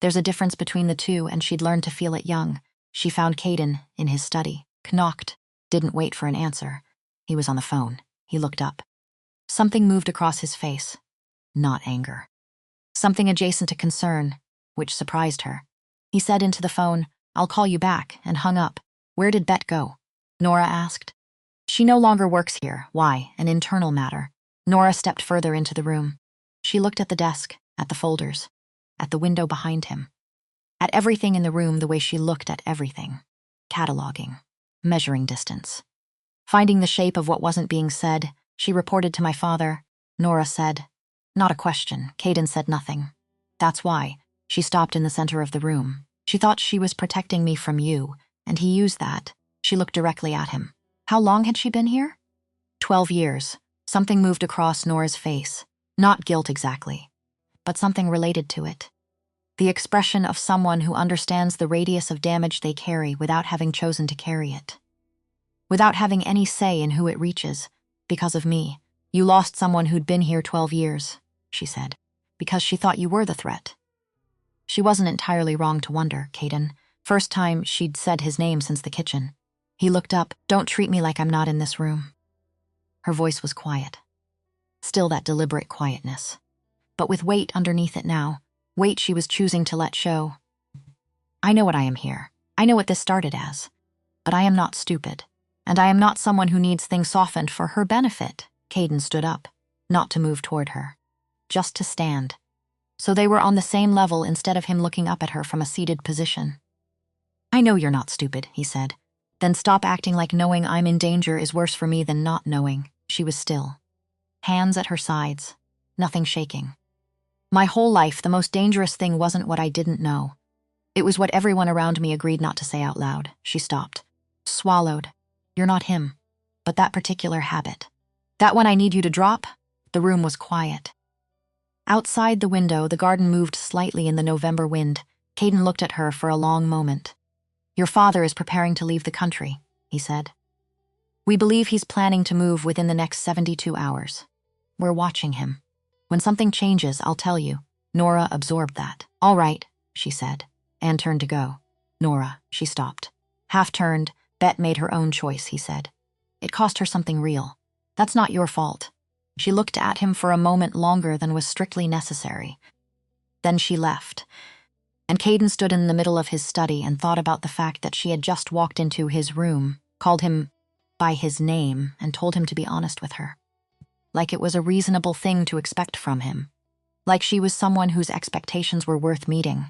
There's a difference between the two, and she'd learned to feel it young. She found Caden in his study, knocked, didn't wait for an answer. He was on the phone. He looked up. Something moved across his face. Not anger. Something adjacent to concern, which surprised her. He said into the phone, I'll call you back, and hung up. Where did Bet go? Nora asked. She no longer works here. Why? An internal matter. Nora stepped further into the room. She looked at the desk, at the folders, at the window behind him. At everything in the room the way she looked at everything. Cataloging. Measuring distance. Finding the shape of what wasn't being said, she reported to my father. Nora said. Not a question. Caden said nothing. That's why. She stopped in the center of the room. She thought she was protecting me from you, and he used that. She looked directly at him. How long had she been here? 12 years. Something moved across Nora's face. Not guilt exactly, but something related to it. The expression of someone who understands the radius of damage they carry without having chosen to carry it. Without having any say in who it reaches. Because of me. You lost someone who'd been here 12 years, she said, because she thought you were the threat. She wasn't entirely wrong to wonder, Caden. First time she'd said his name since the kitchen. He looked up. Don't treat me like I'm not in this room. Her voice was quiet. Still that deliberate quietness. But with weight underneath it now. Weight she was choosing to let show. I know what I am here. I know what this started as. But I am not stupid. And I am not someone who needs things softened for her benefit. Caden stood up. Not to move toward her. Just to stand. So they were on the same level instead of him looking up at her from a seated position. I know you're not stupid, he said. Then stop acting like knowing I'm in danger is worse for me than not knowing. She was still. Hands at her sides. Nothing shaking. My whole life, the most dangerous thing wasn't what I didn't know. It was what everyone around me agreed not to say out loud. She stopped. Swallowed. You're not him. But that particular habit. That one I need you to drop? The room was quiet. Outside the window, the garden moved slightly in the November wind. Caden looked at her for a long moment. Your father is preparing to leave the country, he said. We believe he's planning to move within the next 72 hours. We're watching him. When something changes, I'll tell you. Nora absorbed that. All right, she said, and turned to go. Nora, she stopped. Half turned, Bet made her own choice, he said. It cost her something real. That's not your fault. She looked at him for a moment longer than was strictly necessary. Then she left. And Caden stood in the middle of his study and thought about the fact that she had just walked into his room, called him by his name, and told him to be honest with her. Like it was a reasonable thing to expect from him. Like she was someone whose expectations were worth meeting.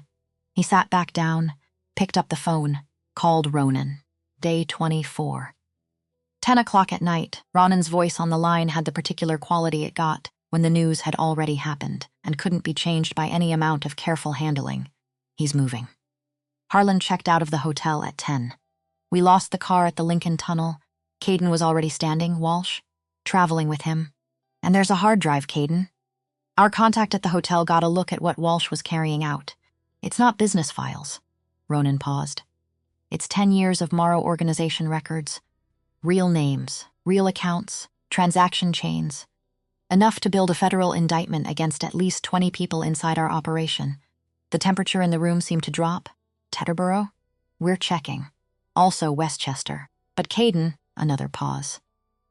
He sat back down, picked up the phone, called Ronan. Day 24. 10 o'clock at night, Ronan's voice on the line had the particular quality it got when the news had already happened and couldn't be changed by any amount of careful handling. He's moving. Harlan checked out of the hotel at 10. We lost the car at the Lincoln Tunnel. Caden was already standing, Walsh, traveling with him. And there's a hard drive, Caden. Our contact at the hotel got a look at what Walsh was carrying out. It's not business files. Ronan paused. It's 10 years of Morrow organization records. Real names, real accounts, transaction chains. Enough to build a federal indictment against at least 20 people inside our operation. The temperature in the room seemed to drop. Teterboro? We're checking. Also Westchester. But Caden, another pause.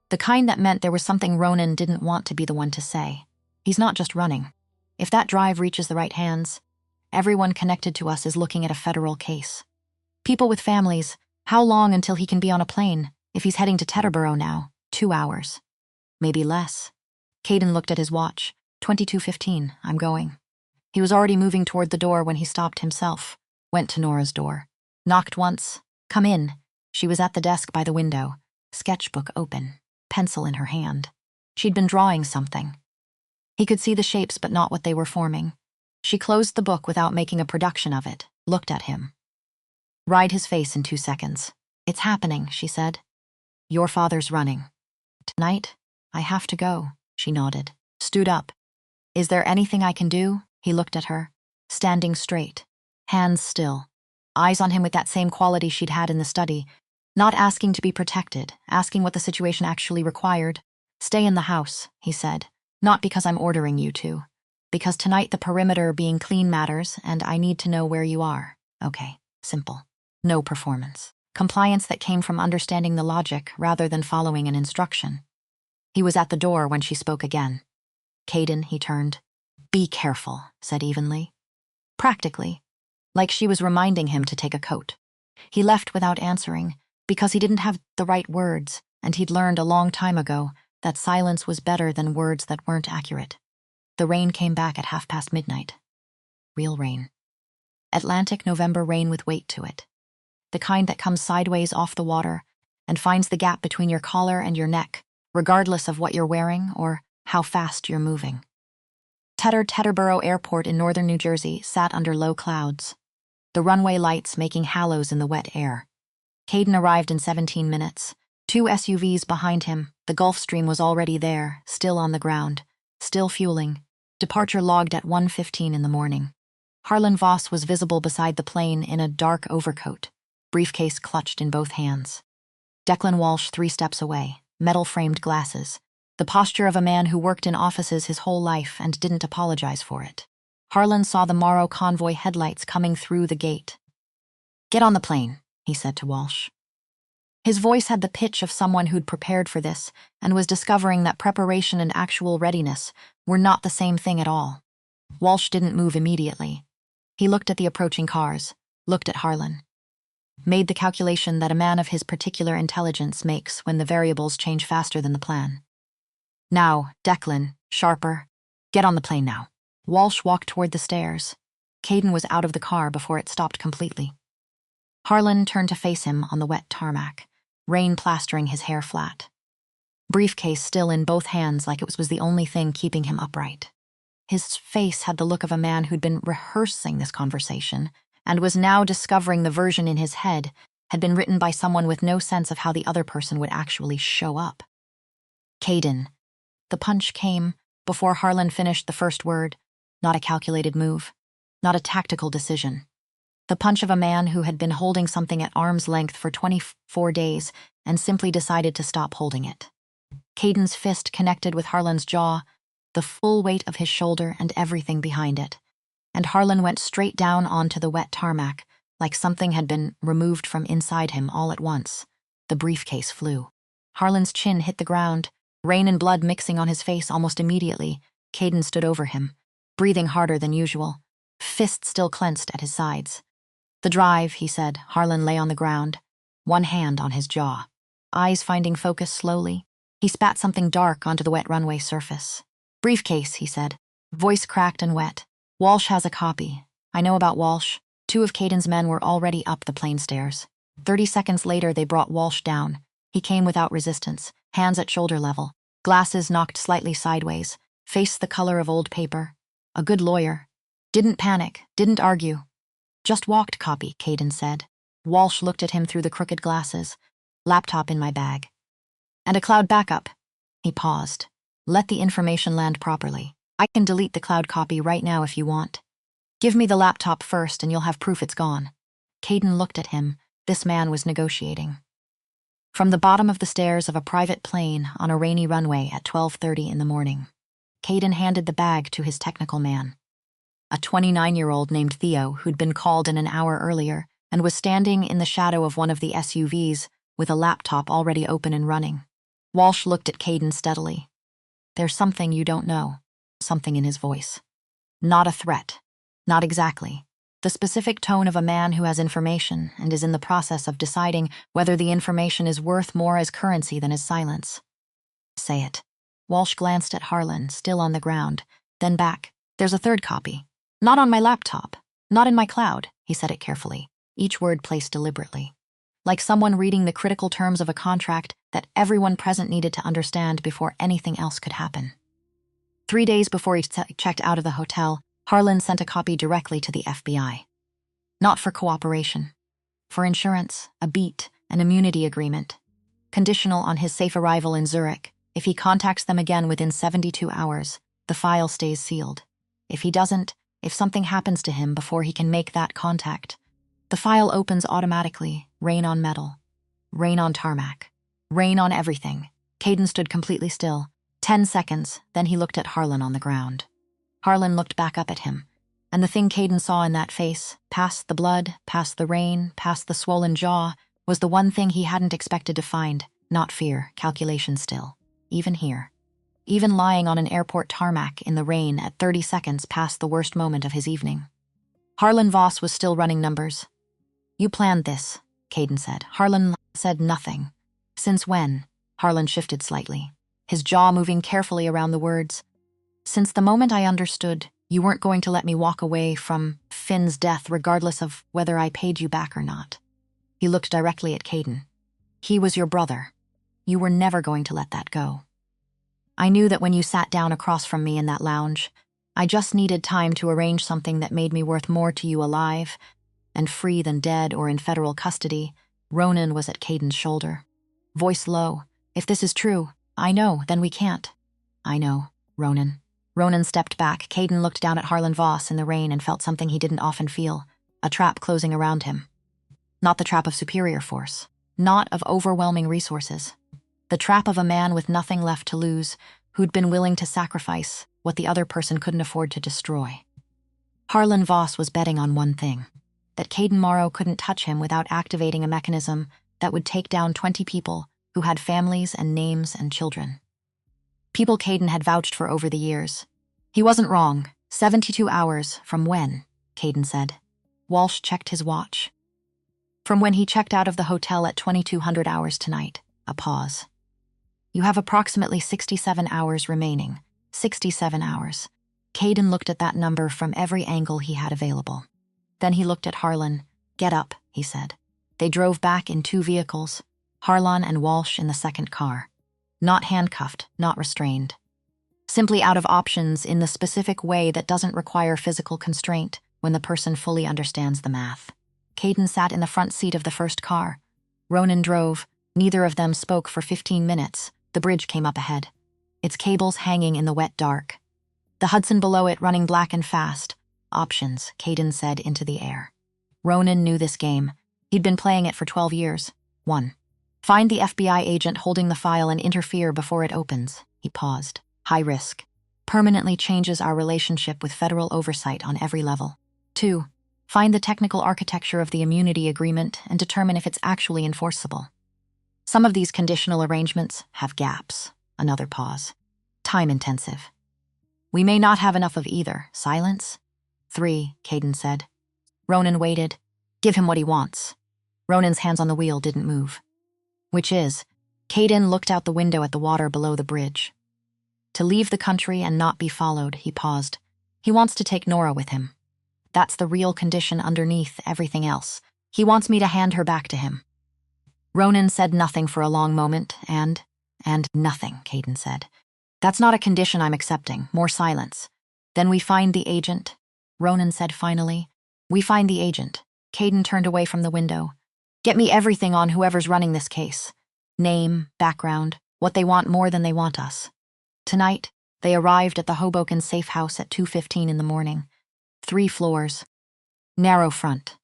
The kind that meant there was something Ronan didn't want to be the one to say. He's not just running. If that drive reaches the right hands, everyone connected to us is looking at a federal case. People with families, how long until he can be on a plane? If he's heading to Teterboro now, 2 hours. Maybe less. Caden looked at his watch. 22:15, I'm going. He was already moving toward the door when he stopped himself. Went to Nora's door. Knocked once. Come in. She was at the desk by the window. Sketchbook open. Pencil in her hand. She'd been drawing something. He could see the shapes but not what they were forming. She closed the book without making a production of it, looked at him. Ride his face in 2 seconds. It's happening, she said. Your father's running. Tonight, I have to go, she nodded. Stood up. Is there anything I can do? He looked at her, standing straight, hands still, eyes on him with that same quality she'd had in the study, not asking to be protected, asking what the situation actually required. Stay in the house, he said, not because I'm ordering you to, because tonight the perimeter being clean matters and I need to know where you are. Okay, simple. No performance. Compliance that came from understanding the logic rather than following an instruction. He was at the door when she spoke again. Caden, he turned. Be careful, said evenly. Practically, like she was reminding him to take a coat. He left without answering, because he didn't have the right words, and he'd learned a long time ago that silence was better than words that weren't accurate. The rain came back at midnight. Real rain. Atlantic November rain with weight to it. The kind that comes sideways off the water and finds the gap between your collar and your neck, regardless of what you're wearing or how fast you're moving. Teterboro Airport in northern New Jersey sat under low clouds, the runway lights making halos in the wet air. Caden arrived in 17 minutes. 2 SUVs behind him. The Gulfstream was already there, still on the ground, still fueling. Departure logged at 1:15 in the morning. Harlan Voss was visible beside the plane in a dark overcoat, briefcase clutched in both hands. Declan Walsh 3 steps away, metal-framed glasses, the posture of a man who worked in offices his whole life and didn't apologize for it. Harlan saw the Morrow convoy headlights coming through the gate. Get on the plane, he said to Walsh. His voice had the pitch of someone who'd prepared for this and was discovering that preparation and actual readiness were not the same thing at all. Walsh didn't move immediately. He looked at the approaching cars, looked at Harlan. Made the calculation that a man of his particular intelligence makes when the variables change faster than the plan. Now, Declan, sharper, get on the plane now. Walsh walked toward the stairs. Caden was out of the car before it stopped completely. Harlan turned to face him on the wet tarmac, rain plastering his hair flat. Briefcase still in both hands like it was the only thing keeping him upright. His face had the look of a man who'd been rehearsing this conversation and was now discovering the version in his head had been written by someone with no sense of how the other person would actually show up. Caden. The punch came before Harlan finished the first word, not a calculated move, not a tactical decision. The punch of a man who had been holding something at arm's length for 24 days and simply decided to stop holding it. Caden's fist connected with Harlan's jaw, the full weight of his shoulder and everything behind it, and Harlan went straight down onto the wet tarmac, like something had been removed from inside him all at once. The briefcase flew. Harlan's chin hit the ground, rain and blood mixing on his face almost immediately. Caden stood over him, breathing harder than usual, fist still clenched at his sides. The drive, he said. Harlan lay on the ground, one hand on his jaw, eyes finding focus slowly. He spat something dark onto the wet runway surface. Briefcase, he said, voice cracked and wet. Walsh has a copy. I know about Walsh. 2 of Caden's men were already up the plane stairs. 30 seconds later, they brought Walsh down, He came without resistance, hands at shoulder level, glasses knocked slightly sideways, face the color of old paper. A good lawyer. Didn't panic, didn't argue. Just walked, copy, Caden said. Walsh looked at him through the crooked glasses. Laptop in my bag. And a cloud backup. He paused. Let the information land properly. I can delete the cloud copy right now if you want. Give me the laptop first and you'll have proof it's gone. Caden looked at him. This man was negotiating. From the bottom of the stairs of a private plane on a rainy runway at 12:30 in the morning, Caden handed the bag to his technical man. A 29-year-old named Theo who'd been called in an hour earlier and was standing in the shadow of one of the SUVs with a laptop already open and running. Walsh looked at Caden steadily. There's something you don't know, something in his voice. Not a threat. Not exactly. The specific tone of a man who has information and is in the process of deciding whether the information is worth more as currency than as silence. Say it. Walsh glanced at Harlan, still on the ground, then back. There's a third copy. Not on my laptop. Not in my cloud, he said it carefully, each word placed deliberately. Like someone reading the critical terms of a contract that everyone present needed to understand before anything else could happen. 3 days before he checked out of the hotel, Harlan sent a copy directly to the FBI. Not for cooperation. For insurance, a beat, an immunity agreement. Conditional on his safe arrival in Zurich. If he contacts them again within 72 hours, the file stays sealed. If he doesn't, if something happens to him before he can make that contact, the file opens automatically, rain on metal. Rain on tarmac. Rain on everything. Caden stood completely still. 10 seconds, then he looked at Harlan on the ground. Harlan looked back up at him, and the thing Caden saw in that face, past the blood, past the rain, past the swollen jaw, was the one thing he hadn't expected to find, not fear, calculation still. Even here. Even lying on an airport tarmac in the rain at 30 seconds past the worst moment of his evening. Harlan Voss was still running numbers. You planned this, Caden said. Harlan said nothing. Since when? Harlan shifted slightly, his jaw moving carefully around the words. Since the moment I understood you weren't going to let me walk away from Finn's death regardless of whether I paid you back or not. He looked directly at Caden. He was your brother. You were never going to let that go. I knew that when you sat down across from me in that lounge, I just needed time to arrange something that made me worth more to you alive and free than dead or in federal custody. Ronan was at Caden's shoulder. Voice low. If this is true, I know, then we can't. I know, Ronan. Ronan stepped back. Caden looked down at Harlan Voss in the rain and felt something he didn't often feel, a trap closing around him. Not the trap of superior force, not of overwhelming resources. The trap of a man with nothing left to lose, who'd been willing to sacrifice what the other person couldn't afford to destroy. Harlan Voss was betting on one thing, that Caden Morrow couldn't touch him without activating a mechanism that would take down 20 people who had families and names and children. People Caden had vouched for over the years. He wasn't wrong. 72 hours from when, Caden said. Walsh checked his watch. From when he checked out of the hotel at 2200 hours tonight. A pause. You have approximately 67 hours remaining. 67 hours. Caden looked at that number from every angle he had available. Then he looked at Harlan. Get up, he said. They drove back in 2 vehicles, Harlan and Walsh in the second car. Not handcuffed, not restrained. Simply out of options in the specific way that doesn't require physical constraint when the person fully understands the math. Caden sat in the front seat of the first car. Ronan drove. Neither of them spoke for 15 minutes. The bridge came up ahead, its cables hanging in the wet dark. The Hudson below it running black and fast. Options, Caden said into the air. Ronan knew this game. He'd been playing it for 12 years. 1. Find the FBI agent holding the file and interfere before it opens. He paused. High risk. Permanently changes our relationship with federal oversight on every level. 2. Find the technical architecture of the immunity agreement and determine if it's actually enforceable. Some of these conditional arrangements have gaps. Another pause. Time-intensive. We may not have enough of either. Silence? 3, Caden said. Ronan waited. Give him what he wants. Ronan's hands on the wheel didn't move. Which is, Caden looked out the window at the water below the bridge. To leave the country and not be followed, he paused. He wants to take Nora with him. That's the real condition underneath everything else. He wants me to hand her back to him. Ronan said nothing for a long moment, and nothing, Caden said. That's not a condition I'm accepting, more silence. Then we find the agent, Ronan said finally. We find the agent. Caden turned away from the window. Get me everything on whoever's running this case. Name, background, what they want more than they want us. Tonight, they arrived at the Hoboken safe house at 2:15 in the morning. 3 floors. Narrow front.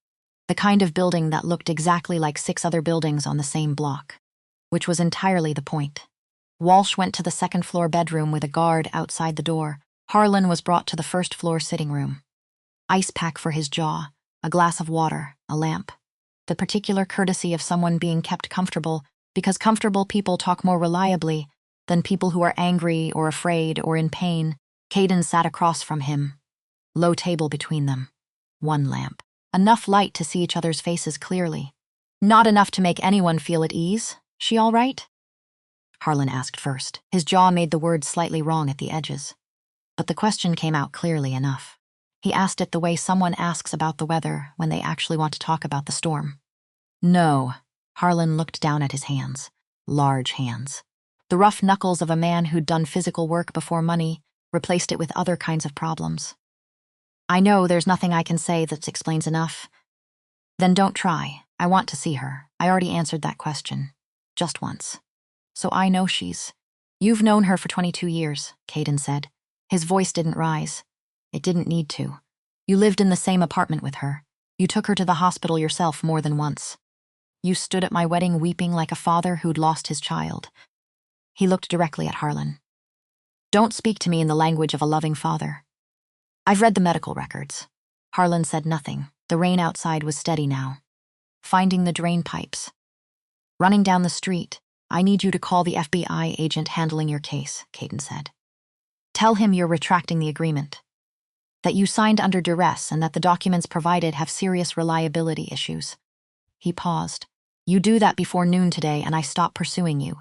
The kind of building that looked exactly like 6 other buildings on the same block. Which was entirely the point. Walsh went to the second-floor bedroom with a guard outside the door. Harlan was brought to the first-floor sitting room. Ice pack for his jaw, a glass of water, a lamp. The particular courtesy of someone being kept comfortable, because comfortable people talk more reliably than people who are angry or afraid or in pain. Caden sat across from him. Low table between them. 1 lamp. Enough light to see each other's faces clearly. Not enough to make anyone feel at ease. She all right? Harlan asked first. His jaw made the words slightly wrong at the edges. But the question came out clearly enough. He asked it the way someone asks about the weather when they actually want to talk about the storm. No. Harlan looked down at his hands. Large hands. The rough knuckles of a man who'd done physical work before money replaced it with other kinds of problems. I know there's nothing I can say that explains enough. Then don't try. I want to see her. I already answered that question. Just once. So I know she's... You've known her for 22 years, Caden said. His voice didn't rise. It didn't need to. You lived in the same apartment with her. You took her to the hospital yourself more than once. You stood at my wedding weeping like a father who'd lost his child. He looked directly at Harlan. Don't speak to me in the language of a loving father. I've read the medical records. Harlan said nothing. The rain outside was steady now. Finding the drain pipes. Running down the street. I need you to call the FBI agent handling your case, Caden said. Tell him you're retracting the agreement. That you signed under duress and that the documents provided have serious reliability issues. He paused. You do that before noon today and I stop pursuing you.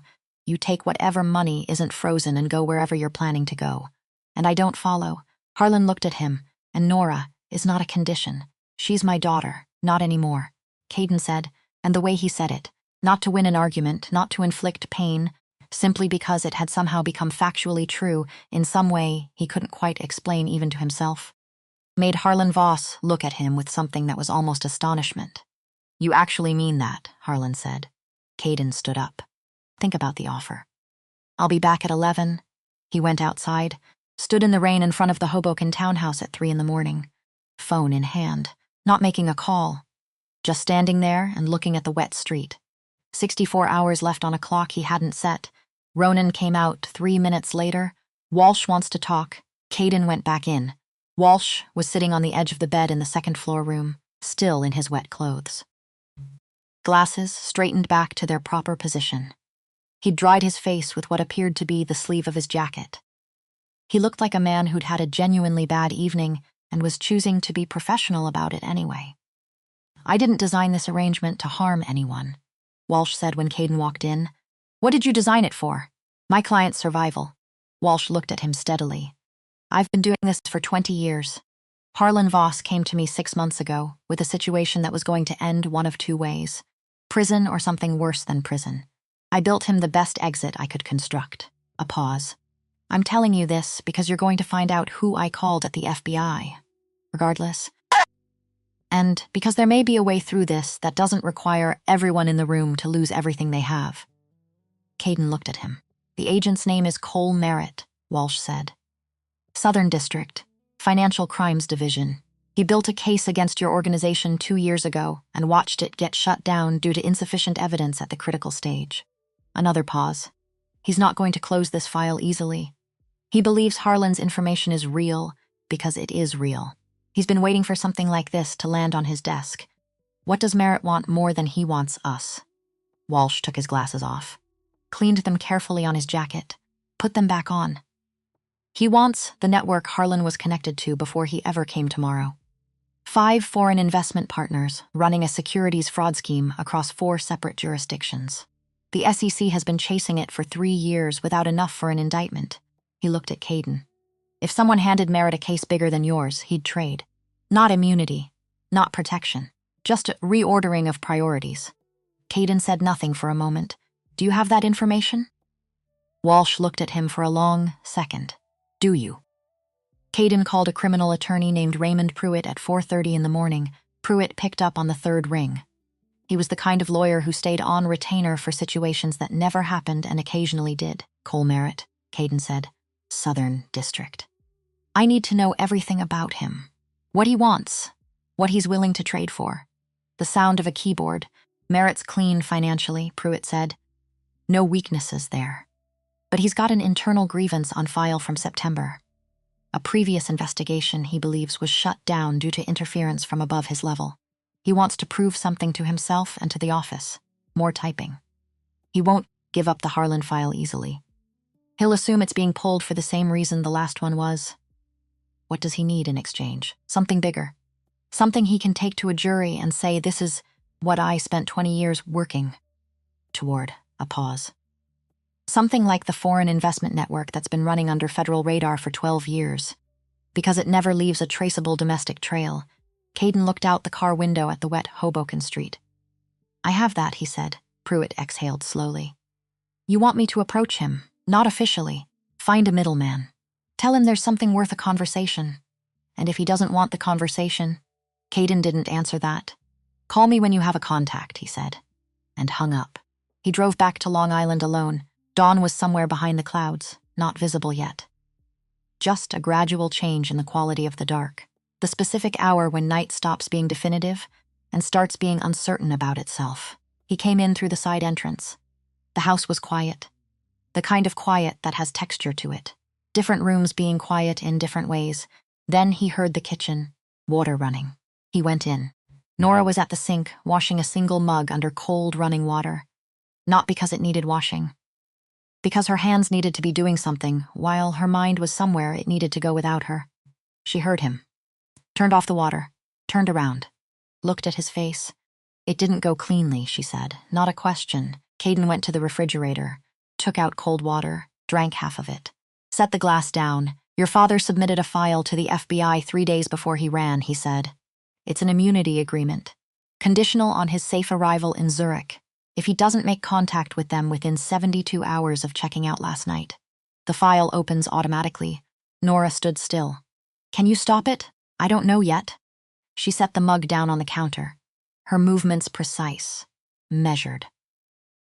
You take whatever money isn't frozen and go wherever you're planning to go. And I don't follow. Harlan looked at him, and Nora is not a condition. She's my daughter, not anymore. Caden said, and the way he said it, not to win an argument, not to inflict pain, simply because it had somehow become factually true in some way he couldn't quite explain even to himself, made Harlan Voss look at him with something that was almost astonishment. You actually mean that, Harlan said. Caden stood up. Think about the offer. I'll be back at 11. He went outside, stood in the rain in front of the Hoboken townhouse at 3 in the morning, phone in hand, not making a call, just standing there and looking at the wet street. 64 hours left on a clock he hadn't set. Ronan came out 3 minutes later. Walsh wants to talk. Caden went back in. Walsh was sitting on the edge of the bed in the second-floor room, still in his wet clothes. Glasses straightened back to their proper position. He'd dried his face with what appeared to be the sleeve of his jacket. He looked like a man who'd had a genuinely bad evening and was choosing to be professional about it anyway. I didn't design this arrangement to harm anyone, Walsh said when Caden walked in. What did you design it for? My client's survival. Walsh looked at him steadily. I've been doing this for 20 years. Harlan Voss came to me 6 months ago with a situation that was going to end one of 2 ways. Prison or something worse than prison. I built him the best exit I could construct. A pause. I'm telling you this because you're going to find out who I called at the FBI. Regardless. And because there may be a way through this that doesn't require everyone in the room to lose everything they have. Caden looked at him. The agent's name is Cole Merritt, Walsh said. Southern District, Financial Crimes Division. He built a case against your organization 2 years ago and watched it get shut down due to insufficient evidence at the critical stage. Another pause. He's not going to close this file easily. He believes Harlan's information is real because it is real. He's been waiting for something like this to land on his desk. What does Merritt want more than he wants us? Walsh took his glasses off, cleaned them carefully on his jacket, put them back on. He wants the network Harlan was connected to before he ever came tomorrow. 5 foreign investment partners running a securities fraud scheme across 4 separate jurisdictions. The SEC has been chasing it for 3 years without enough for an indictment. He looked at Caden. If someone handed Merritt a case bigger than yours, he'd trade. Not immunity, not protection, just a reordering of priorities. Caden said nothing for a moment. Do you have that information? Walsh looked at him for a long second. Do you? Caden called a criminal attorney named Raymond Pruitt at 4:30 in the morning. Pruitt picked up on the third ring. He was the kind of lawyer who stayed on retainer for situations that never happened and occasionally did. Cole Merritt, Caden said. Southern District. I need to know everything about him. What he wants. What he's willing to trade for. The sound of a keyboard. Merritt's clean financially, Pruitt said. No weaknesses there. But he's got an internal grievance on file from September. A previous investigation, he believes, was shut down due to interference from above his level. He wants to prove something to himself and to the office. More typing. He won't give up the Harlan file easily. He'll assume it's being pulled for the same reason the last one was. What does he need in exchange? Something bigger. Something he can take to a jury and say, this is what I spent 20 years working toward. A pause. Something like the foreign investment network that's been running under federal radar for 12 years. Because it never leaves a traceable domestic trail, Caden looked out the car window at the wet Hoboken street. I have that, he said. Pruitt exhaled slowly. You want me to approach him, not officially. Find a middleman. Tell him there's something worth a conversation. And if he doesn't want the conversation, Caden didn't answer that. Call me when you have a contact, he said, and hung up. He drove back to Long Island alone. Dawn was somewhere behind the clouds, not visible yet. Just a gradual change in the quality of the dark. The specific hour when night stops being definitive and starts being uncertain about itself. He came in through the side entrance. The house was quiet. The kind of quiet that has texture to it. Different rooms being quiet in different ways. Then he heard the kitchen, water running. He went in. Nora was at the sink, washing a single mug under cold running water. Not because it needed washing. Because her hands needed to be doing something, while her mind was somewhere it needed to go without her. She heard him. Turned off the water. Turned around. Looked at his face. It didn't go cleanly, she said. Not a question. Caden went to the refrigerator. Took out cold water. Drank half of it. Set the glass down. Your father submitted a file to the FBI 3 days before he ran, he said. It's an immunity agreement. Conditional on his safe arrival in Zurich. If he doesn't make contact with them within 72 hours of checking out last night. The file opens automatically. Nora stood still. Can you stop it? I don't know yet. She set the mug down on the counter. Her movements precise. Measured.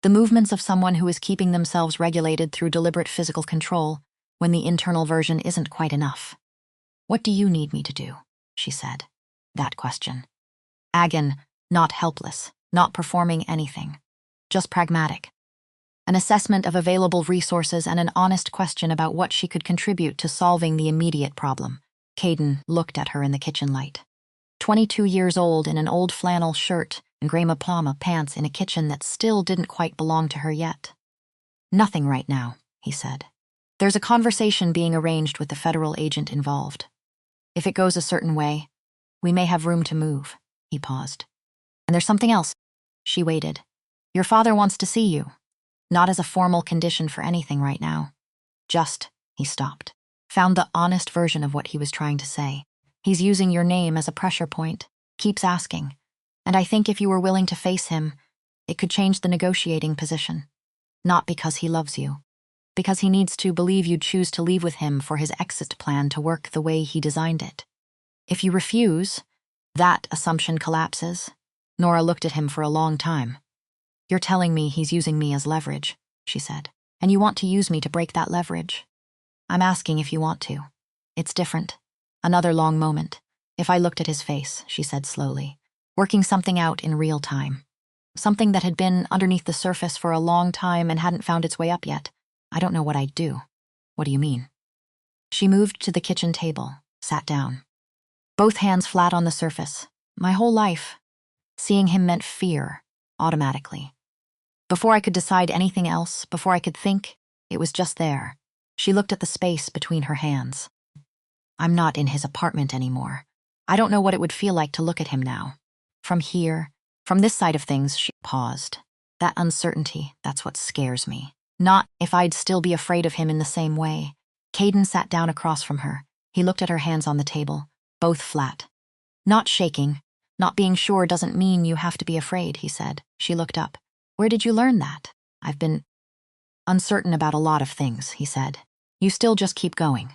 The movements of someone who is keeping themselves regulated through deliberate physical control when the internal version isn't quite enough. What do you need me to do? She said. That question. Agon, not helpless, not performing anything. Just pragmatic. An assessment of available resources and an honest question about what she could contribute to solving the immediate problem. Caden looked at her in the kitchen light. 22 years old in an old flannel shirt and gray Maplama pants in a kitchen that still didn't quite belong to her yet. Nothing right now, he said. There's a conversation being arranged with the federal agent involved. If it goes a certain way, we may have room to move. He paused. And there's something else. She waited. Your father wants to see you. Not as a formal condition for anything right now. Just, he stopped. Found the honest version of what he was trying to say. He's using your name as a pressure point. Keeps asking. And I think if you were willing to face him, it could change the negotiating position. Not because he loves you. Because he needs to believe you'd choose to leave with him for his exit plan to work the way he designed it. If you refuse, that assumption collapses. Nora looked at him for a long time. You're telling me he's using me as leverage, she said. And you want to use me to break that leverage. I'm asking if you want to. It's different. Another long moment. If I looked at his face, she said slowly. Working something out in real time. Something that had been underneath the surface for a long time and hadn't found its way up yet. I don't know what I'd do. What do you mean? She moved to the kitchen table, sat down. Both hands flat on the surface. My whole life. Seeing him meant fear, automatically. Before I could decide anything else, before I could think, it was just there. She looked at the space between her hands. I'm not in his apartment anymore. I don't know what it would feel like to look at him now. From here, from this side of things, she paused. That uncertainty, that's what scares me. Not if I'd still be afraid of him in the same way. Caden sat down across from her. He looked at her hands on the table, both flat. Not shaking. Not being sure doesn't mean you have to be afraid, he said. She looked up. Where did you learn that? I've been uncertain about a lot of things, he said. You still just keep going.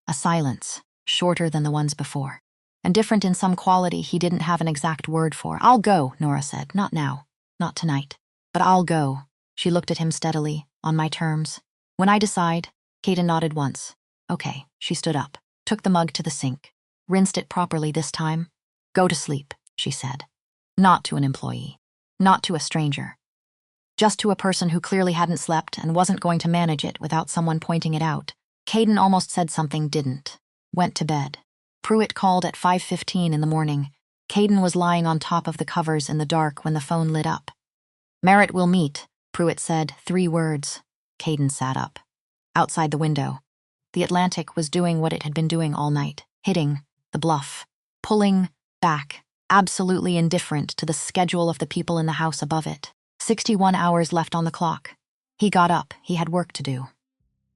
A silence, shorter than the ones before, and different in some quality he didn't have an exact word for. I'll go, Nora said. Not now, not tonight, but I'll go. She looked at him steadily, on my terms. When I decide, Caden nodded once. Okay, she stood up, took the mug to the sink, rinsed it properly this time. Go to sleep, she said. Not to an employee, not to a stranger. Just to a person who clearly hadn't slept and wasn't going to manage it without someone pointing it out. Caden almost said something, didn't. Went to bed. Pruitt called at 5:15 in the morning. Caden was lying on top of the covers in the dark when the phone lit up. Merritt will meet, Pruitt said, 3 words. Caden sat up. Outside the window, the Atlantic was doing what it had been doing all night, hitting the bluff, pulling back, absolutely indifferent to the schedule of the people in the house above it. 61 hours left on the clock. He got up. He had work to do.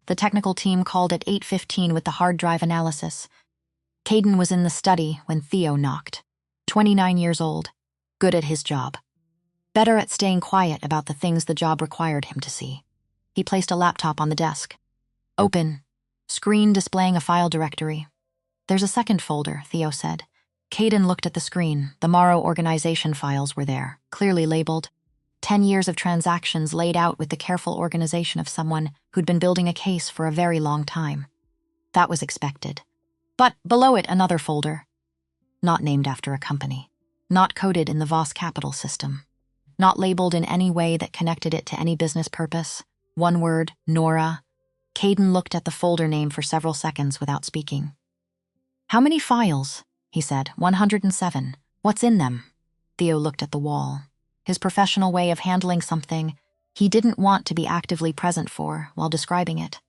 The technical team called at 8:15 with the hard drive analysis. Caden was in the study when Theo knocked. 29 years old, good at his job. Better at staying quiet about the things the job required him to see. He placed a laptop on the desk. Open. Screen displaying a file directory. There's a second folder, Theo said. Caden looked at the screen. The Morrow organization files were there, clearly labeled. 10 years of transactions laid out with the careful organization of someone who'd been building a case for a very long time. That was expected. But below it, another folder. Not named after a company. Not coded in the Voss capital system. Not labeled in any way that connected it to any business purpose. One word, Nora. Caden looked at the folder name for several seconds without speaking. How many files? He said. 107. What's in them? Theo looked at the wall. His professional way of handling something he didn't want to be actively present for while describing it.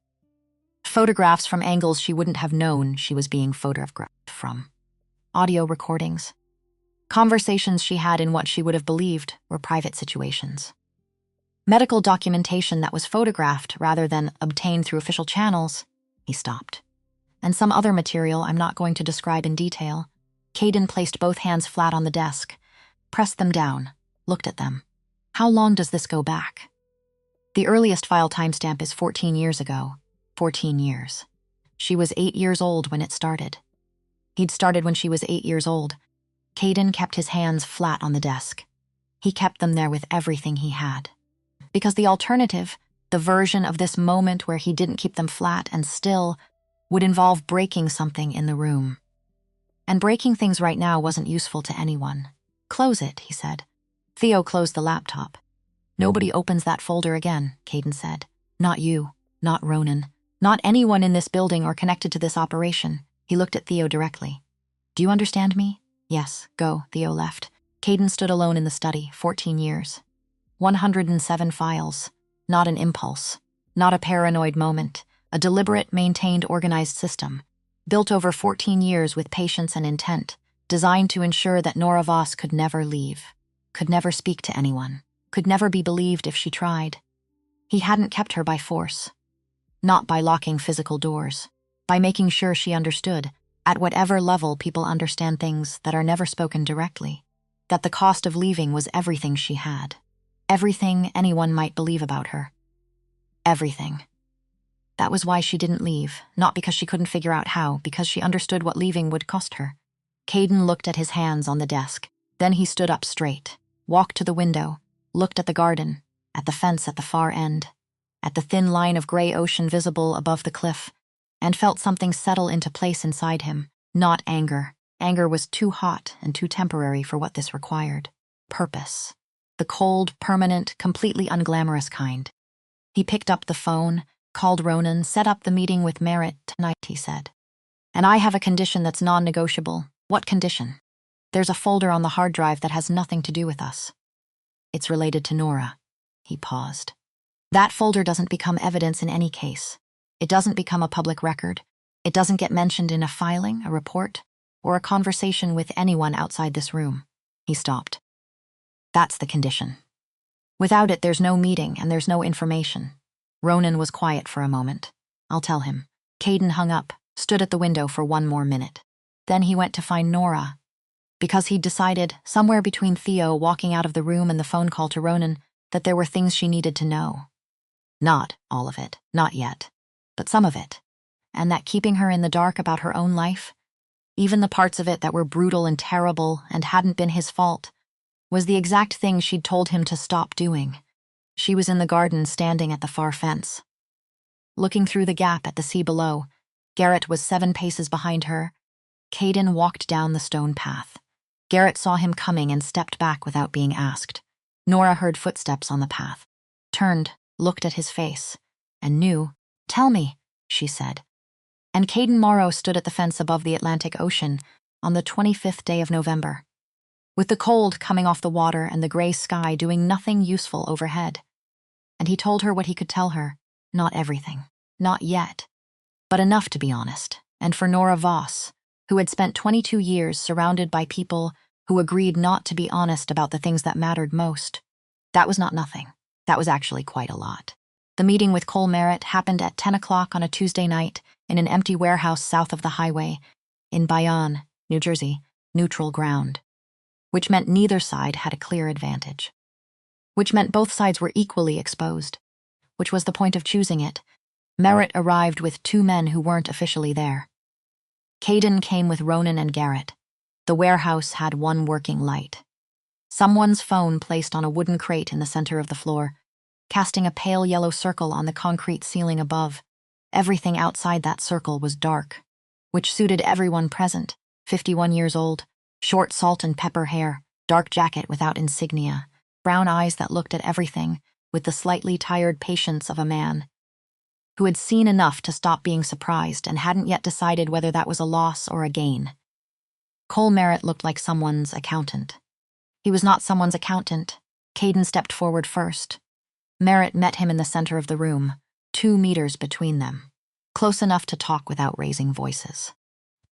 Photographs from angles she wouldn't have known she was being photographed from. Audio recordings. Conversations she had in what she would have believed were private situations. Medical documentation that was photographed rather than obtained through official channels. He stopped. And some other material I'm not going to describe in detail. Caden placed both hands flat on the desk, pressed them down, looked at them. How long does this go back? The earliest file timestamp is 14 years ago. 14 years. She was 8 years old when it started. He'd started when she was 8 years old. Caden kept his hands flat on the desk. He kept them there with everything he had. Because the alternative, the version of this moment where he didn't keep them flat and still, would involve breaking something in the room. And breaking things right now wasn't useful to anyone. Close it, he said. Theo closed the laptop. Nobody opens that folder again, Caden said. Not you, not Ronan, not anyone in this building or connected to this operation. He looked at Theo directly. Do you understand me? Yes, go, Theo left. Caden stood alone in the study, 14 years. 107 files. Not an impulse. Not a paranoid moment. A deliberate, maintained, organized system. Built over 14 years with patience and intent. Designed to ensure that Nora Voss could never leave. Could never speak to anyone. Could never be believed if she tried. He hadn't kept her by force. Not by locking physical doors. By making sure she understood, at whatever level people understand things that are never spoken directly, that the cost of leaving was everything she had. Everything anyone might believe about her. Everything. That was why she didn't leave, not because she couldn't figure out how, because she understood what leaving would cost her. Caden looked at his hands on the desk. Then he stood up straight, walked to the window, looked at the garden, at the fence at the far end, at the thin line of gray ocean visible above the cliff, and felt something settle into place inside him. Not anger. Anger was too hot and too temporary for what this required. Purpose. The cold, permanent, completely unglamorous kind. He picked up the phone, called Ronan, set up the meeting with Merritt tonight, he said. And I have a condition that's non-negotiable. What condition? There's a folder on the hard drive that has nothing to do with us. It's related to Nora. He paused. That folder doesn't become evidence in any case. It doesn't become a public record. It doesn't get mentioned in a filing, a report, or a conversation with anyone outside this room. He stopped. That's the condition. Without it, there's no meeting and there's no information. Ronan was quiet for a moment. I'll tell him. Caden hung up, stood at the window for 1 more minute. Then he went to find Nora. Because he'd decided, somewhere between Theo walking out of the room and the phone call to Ronan, that there were things she needed to know. Not all of it, not yet, but some of it. And that keeping her in the dark about her own life, even the parts of it that were brutal and terrible and hadn't been his fault, was the exact thing she'd told him to stop doing. She was in the garden, standing at the far fence. Looking through the gap at the sea below, Garrett was 7 paces behind her. Caden walked down the stone path. Garrett saw him coming and stepped back without being asked. Nora heard footsteps on the path, turned, looked at his face, and knew. "Tell me," she said. And Caden Morrow stood at the fence above the Atlantic Ocean on the 25th day of November, with the cold coming off the water and the gray sky doing nothing useful overhead. And he told her what he could tell her. Not everything. Not yet. But enough to be honest. And for Nora Voss, who had spent 22 years surrounded by people who agreed not to be honest about the things that mattered most, that was not nothing. That was actually quite a lot. The meeting with Cole Merritt happened at 10 o'clock on a Tuesday night in an empty warehouse south of the highway in Bayonne, New Jersey, neutral ground, which meant neither side had a clear advantage, which meant both sides were equally exposed, which was the point of choosing it. Merritt arrived with 2 men who weren't officially there. Caden came with Ronan and Garrett. The warehouse had 1 working light. Someone's phone placed on a wooden crate in the center of the floor, casting a pale yellow circle on the concrete ceiling above. Everything outside that circle was dark, which suited everyone present. 51 years old, short salt and pepper hair, dark jacket without insignia, brown eyes that looked at everything with the slightly tired patience of a man who had seen enough to stop being surprised and hadn't yet decided whether that was a loss or a gain. Cole Merritt looked like someone's accountant. He was not someone's accountant. Caden stepped forward first. Merritt met him in the center of the room, 2 meters between them, close enough to talk without raising voices,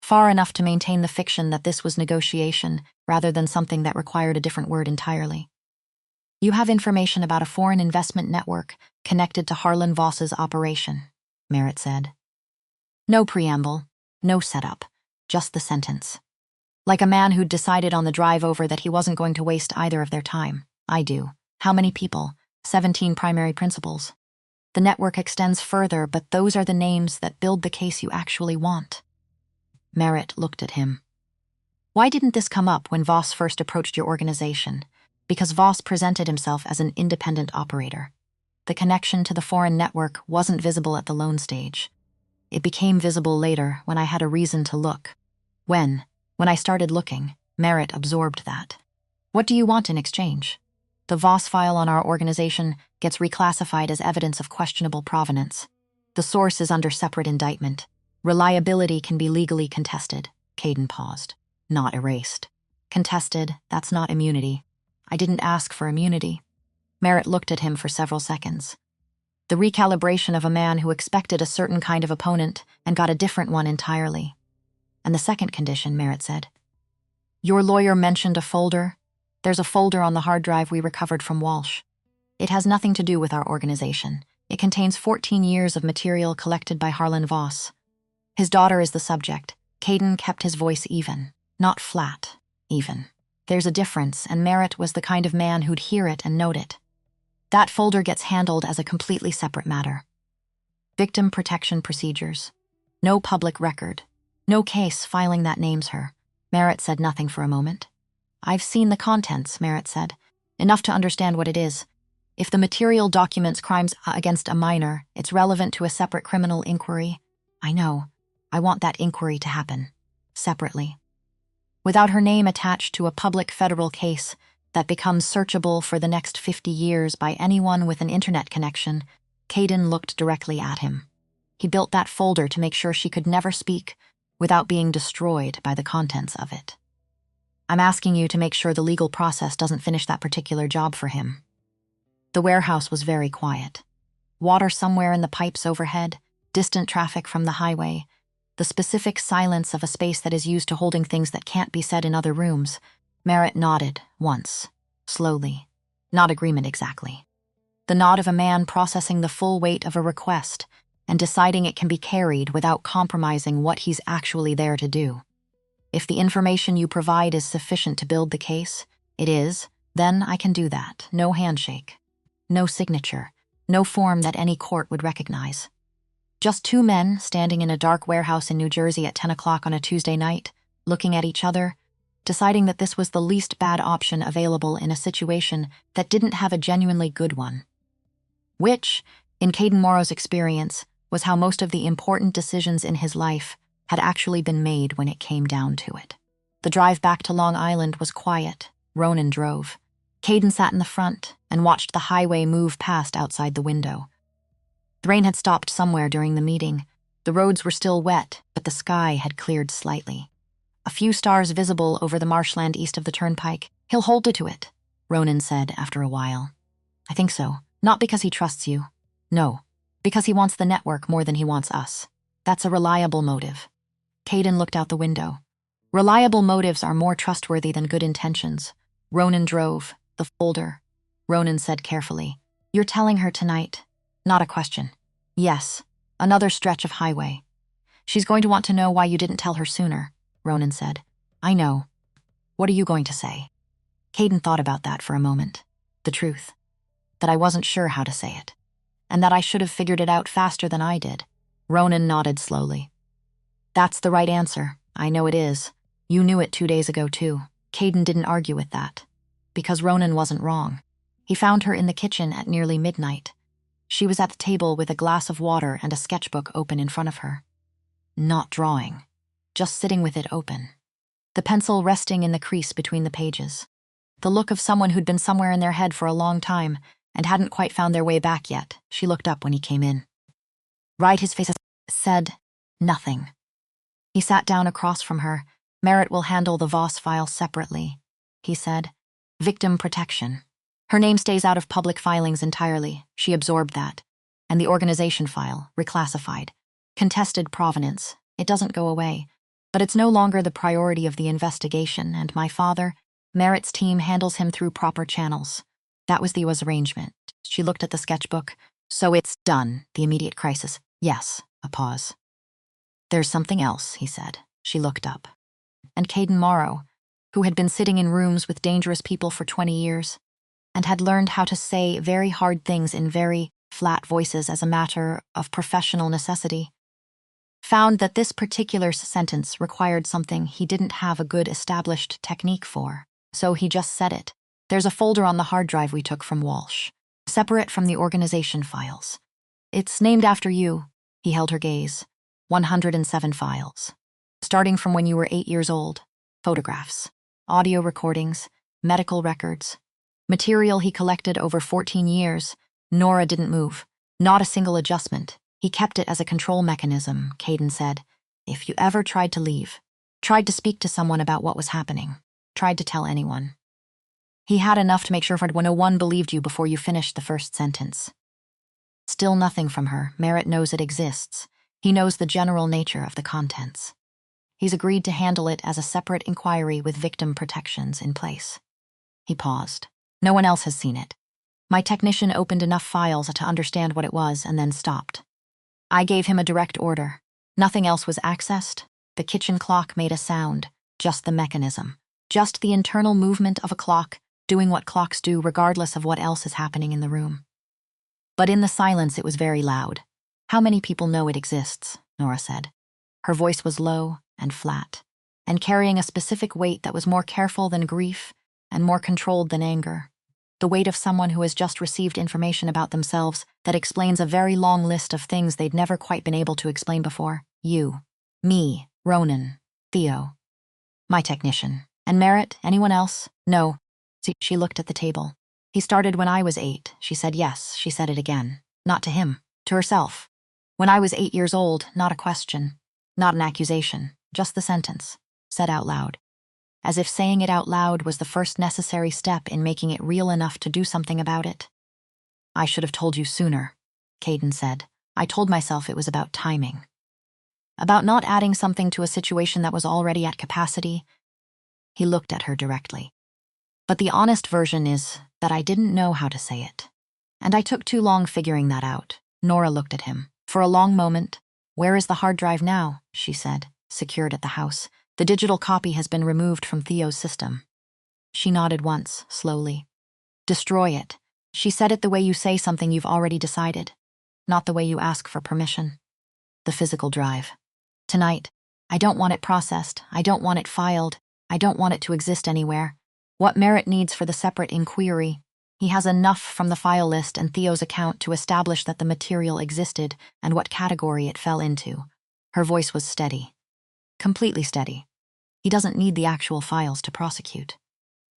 far enough to maintain the fiction that this was negotiation rather than something that required a different word entirely. "You have information about a foreign investment network connected to Harlan Voss's operation," Merritt said. No preamble, no setup, just the sentence. Like a man who'd decided on the drive over that he wasn't going to waste either of their time. "I do. How many people? 17 primary principals. The network extends further, but those are the names that build the case you actually want." Merritt looked at him. "Why didn't this come up when Voss first approached your organization?" "Because Voss presented himself as an independent operator. The connection to the foreign network wasn't visible at the loan stage. It became visible later when I had a reason to look. When I started looking, Merritt absorbed that. What do you want in exchange? The Voss file on our organization gets reclassified as evidence of questionable provenance. The source is under separate indictment. Reliability can be legally contested." Caden paused. "Not erased." "Contested, that's not immunity. I didn't ask for immunity." Merritt looked at him for several seconds. The recalibration of a man who expected a certain kind of opponent and got a different one entirely. "And the second condition," Merritt said. "Your lawyer mentioned a folder. There's a folder on the hard drive we recovered from Walsh. It has nothing to do with our organization. It contains 14 years of material collected by Harlan Voss. His daughter is the subject." Caden kept his voice even, not flat, even. There's a difference, and Merritt was the kind of man who'd hear it and note it. "That folder gets handled as a completely separate matter. Victim protection procedures. No public record. No case filing that names her." Merritt said nothing for a moment. "I've seen the contents," Merritt said. "Enough to understand what it is. If the material documents crimes against a minor, it's relevant to a separate criminal inquiry. I know. I want that inquiry to happen. Separately. Without her name attached to a public federal case that becomes searchable for the next 50 years by anyone with an internet connection." Caden looked directly at him. He built that folder to make sure she could never speak without being destroyed by the contents of it. "I'm asking you to make sure the legal process doesn't finish that particular job for him." The warehouse was very quiet. Water somewhere in the pipes overhead, distant traffic from the highway, the specific silence of a space that is used to holding things that can't be said in other rooms. Merritt nodded once, slowly. Not agreement exactly. The nod of a man processing the full weight of a request and deciding it can be carried without compromising what he's actually there to do. "If the information you provide is sufficient to build the case, it is, then I can do that. No handshake." no signature, no form that any court would recognize. Just two men standing in a dark warehouse in New Jersey at 10 o'clock on a Tuesday night, looking at each other, deciding that this was the least bad option available in a situation that didn't have a genuinely good one. Which, in Caden Morrow's experience, was how most of the important decisions in his life had actually been made when it came down to it. The drive back to Long Island was quiet. Ronan drove. Caden sat in the front and watched the highway move past outside the window. The rain had stopped somewhere during the meeting. The roads were still wet, but the sky had cleared slightly. A few stars visible over the marshland east of the turnpike. "He'll hold it to it," Ronan said after a while. "I think so. Not because he trusts you. No, because he wants the network more than he wants us. That's a reliable motive." Caden looked out the window. Reliable motives are more trustworthy than good intentions. Ronan drove, the folder. Ronan said carefully, "You're telling her tonight." Not a question. "Yes, another stretch of highway. She's going to want to know why you didn't tell her sooner," Ronan said. "I know. What are you going to say?" Caden thought about that for a moment. The truth. That I wasn't sure how to say it. And that I should have figured it out faster than I did. Ronan nodded slowly. "That's the right answer. I know it is. You knew it 2 days ago, too." Caden didn't argue with that. Because Ronan wasn't wrong. He found her in the kitchen at nearly midnight. She was at the table with a glass of water and a sketchbook open in front of her. Not drawing. Just sitting with it open. The pencil resting in the crease between the pages. The look of someone who'd been somewhere in their head for a long time and hadn't quite found their way back yet. She looked up when he came in. Right, his face said nothing. He sat down across from her. "Merritt will handle the Voss file separately," he said. "Victim protection. Her name stays out of public filings entirely. She absorbed that. And the organization file, reclassified. Contested provenance. It doesn't go away. But it's no longer the priority of the investigation, and my father, Merritt's team handles him through proper channels. That was the arrangement." She looked at the sketchbook. "So it's done, the immediate crisis." "Yes," a pause. "There's something else," he said. She looked up. And Caden Morrow, who had been sitting in rooms with dangerous people for 20 years, and had learned how to say very hard things in very flat voices as a matter of professional necessity, found that this particular sentence required something he didn't have a good established technique for. So he just said it. "There's a folder on the hard drive we took from Walsh, separate from the organization files. It's named after you." He held her gaze. 107 files. Starting from when you were 8 years old. Photographs, audio recordings, medical records. Material he collected over 14 years. Nora didn't move. Not a single adjustment. He kept it as a control mechanism, Caden said. If you ever tried to leave, tried to speak to someone about what was happening, tried to tell anyone. He had enough to make sure no one believed you before you finished the first sentence. Still nothing from her. Merritt knows it exists. He knows the general nature of the contents. He's agreed to handle it as a separate inquiry with victim protections in place. He paused. No one else has seen it. My technician opened enough files to understand what it was and then stopped. I gave him a direct order. Nothing else was accessed. The kitchen clock made a sound, just the mechanism, just the internal movement of a clock, doing what clocks do regardless of what else is happening in the room. But in the silence it was very loud. "How many people know it exists?" Nora said. Her voice was low and flat, and carrying a specific weight that was more careful than grief and more controlled than anger. The weight of someone who has just received information about themselves that explains a very long list of things they'd never quite been able to explain before. You, me, Ronan, Theo, my technician. And Merritt, anyone else? No. She looked at the table. He started when I was 8. She said yes. She said it again. Not to him, to herself. When I was 8 years old, not a question, not an accusation, just the sentence, said out loud. As if saying it out loud was the first necessary step in making it real enough to do something about it. "I should have told you sooner," Caden said. "I told myself it was about timing. About not adding something to a situation that was already at capacity." He looked at her directly. "But the honest version is that I didn't know how to say it. And I took too long figuring that out." Nora looked at him. For a long moment. "Where is the hard drive now?" she said. "Secured at the house. The digital copy has been removed from Theo's system." She nodded once, slowly. "Destroy it. She said it the way you say something you've already decided, not the way you ask for permission. The physical drive. Tonight, I don't want it processed, I don't want it filed, I don't want it to exist anywhere. What Merritt needs for the separate inquiry, he has enough from the file list and Theo's account to establish that the material existed and what category it fell into. Her voice was steady. Completely steady. He doesn't need the actual files to prosecute.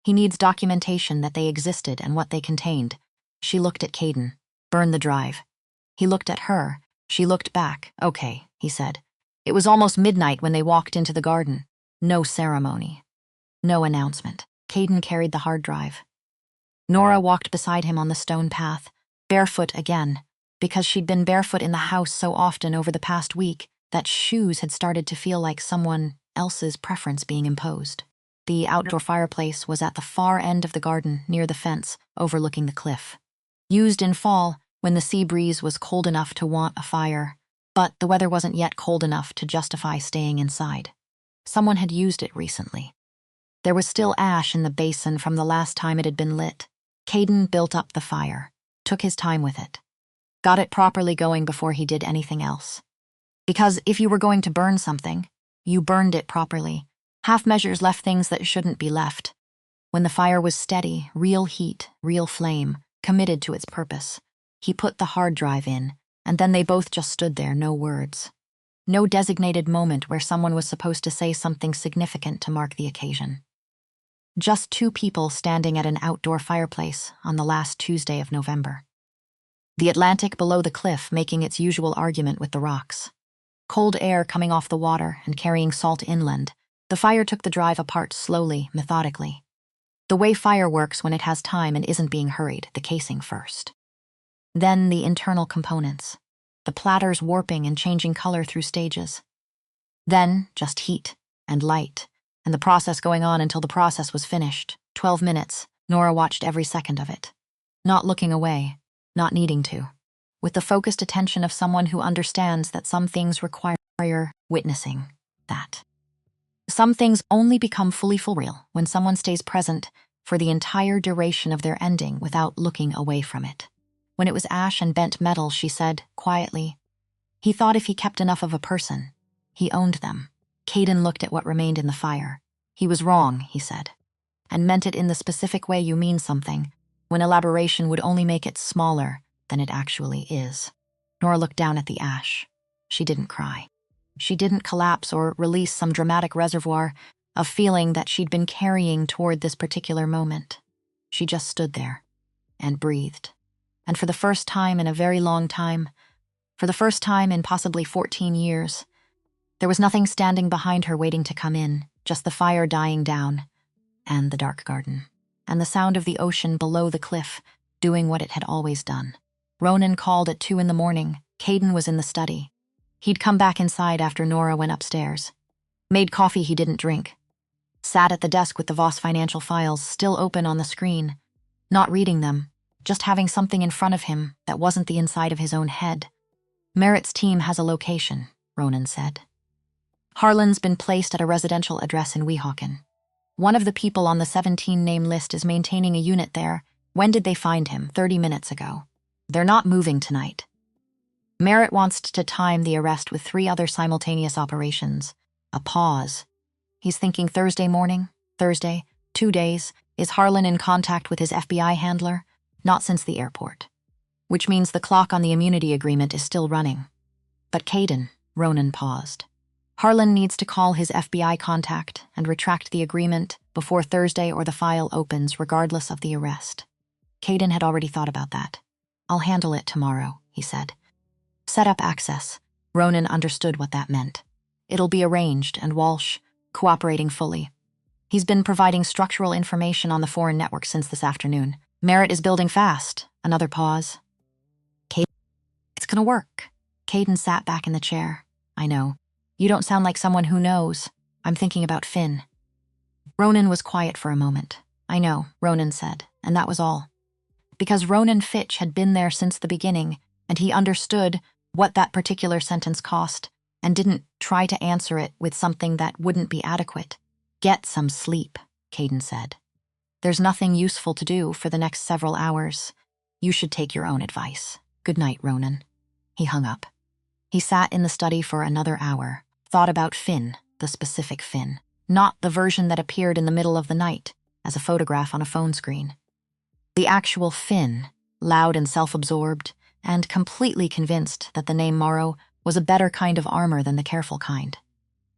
He needs documentation that they existed and what they contained. She looked at Caden. Burn the drive. He looked at her. She looked back. Okay, he said. It was almost midnight when they walked into the garden. No ceremony. No announcement. Caden carried the hard drive. Nora walked beside him on the stone path, barefoot again, because she'd been barefoot in the house so often over the past week that shoes had started to feel like someone else's preference being imposed. The outdoor fireplace was at the far end of the garden, near the fence, overlooking the cliff. Used in fall, when the sea breeze was cold enough to want a fire, but the weather wasn't yet cold enough to justify staying inside. Someone had used it recently. There was still ash in the basin from the last time it had been lit. Caden built up the fire, took his time with it, got it properly going before he did anything else. Because if you were going to burn something, you burned it properly. Half measures left things that shouldn't be left. When the fire was steady, real heat, real flame, committed to its purpose, he put the hard drive in, and then they both just stood there, no words. No designated moment where someone was supposed to say something significant to mark the occasion. Just two people standing at an outdoor fireplace on the last Tuesday of November. The Atlantic below the cliff making its usual argument with the rocks. Cold air coming off the water and carrying salt inland. The fire took the drive apart slowly, methodically. The way fire works when it has time and isn't being hurried, the casing first. Then the internal components, the platters warping and changing color through stages. Then just heat and light, and the process going on until the process was finished. 12 minutes, Nora watched every second of it. Not looking away, not needing to. With the focused attention of someone who understands that some things require witnessing that. Some things only become fully for real when someone stays present for the entire duration of their ending without looking away from it. When it was ash and bent metal, she said, quietly, he thought if he kept enough of a person, he owned them. Caden looked at what remained in the fire. He was wrong, he said, and meant it in the specific way you mean something, when elaboration would only make it smaller than it actually is. Nora looked down at the ash. She didn't cry. She didn't collapse or release some dramatic reservoir of feeling that she'd been carrying toward this particular moment. She just stood there and breathed. And for the first time in a very long time, for the first time in possibly 14 years, there was nothing standing behind her waiting to come in, just the fire dying down, and the dark garden, and the sound of the ocean below the cliff doing what it had always done. Ronan called at 2 a.m. Caden was in the study. He'd come back inside after Nora went upstairs. Made coffee he didn't drink. Sat at the desk with the Voss financial files still open on the screen, not reading them, just having something in front of him that wasn't the inside of his own head. Merritt's team has a location, Ronan said. Harlan's been placed at a residential address in Weehawken. One of the people on the 17-name list is maintaining a unit there. When did they find him? 30 minutes ago. They're not moving tonight. Merritt wants to time the arrest with 3 other simultaneous operations. A pause. He's thinking Thursday morning, Thursday, 2 days. Is Harlan in contact with his FBI handler? Not since the airport. Which means the clock on the immunity agreement is still running. But Caden, Ronan paused. Harlan needs to call his FBI contact and retract the agreement before Thursday or the file opens regardless of the arrest. Caden had already thought about that. I'll handle it tomorrow, he said. Set up access. Ronan understood what that meant. It'll be arranged, and Walsh, cooperating fully. He's been providing structural information on the foreign network since this afternoon. Merritt is building fast. Another pause. Caden, it's gonna work. Caden sat back in the chair. I know. You don't sound like someone who knows. I'm thinking about Finn. Ronan was quiet for a moment. I know, Ronan said, and that was all. Because Ronan Fitch had been there since the beginning, and he understood what that particular sentence cost, and didn't try to answer it with something that wouldn't be adequate. Get some sleep, Caden said. There's nothing useful to do for the next several hours. You should take your own advice. Good night, Ronan." He hung up. He sat in the study for another hour, thought about Finn, the specific Finn, not the version that appeared in the middle of the night as a photograph on a phone screen. The actual Finn, loud and self-absorbed, and completely convinced that the name Morrow was a better kind of armor than the careful kind.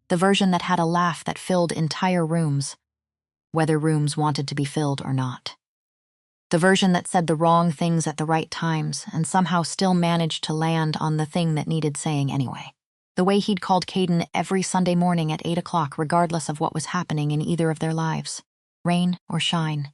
The version that had a laugh that filled entire rooms, whether rooms wanted to be filled or not. The version that said the wrong things at the right times and somehow still managed to land on the thing that needed saying anyway. The way he'd called Caden every Sunday morning at 8 o'clock regardless of what was happening in either of their lives. Rain or shine.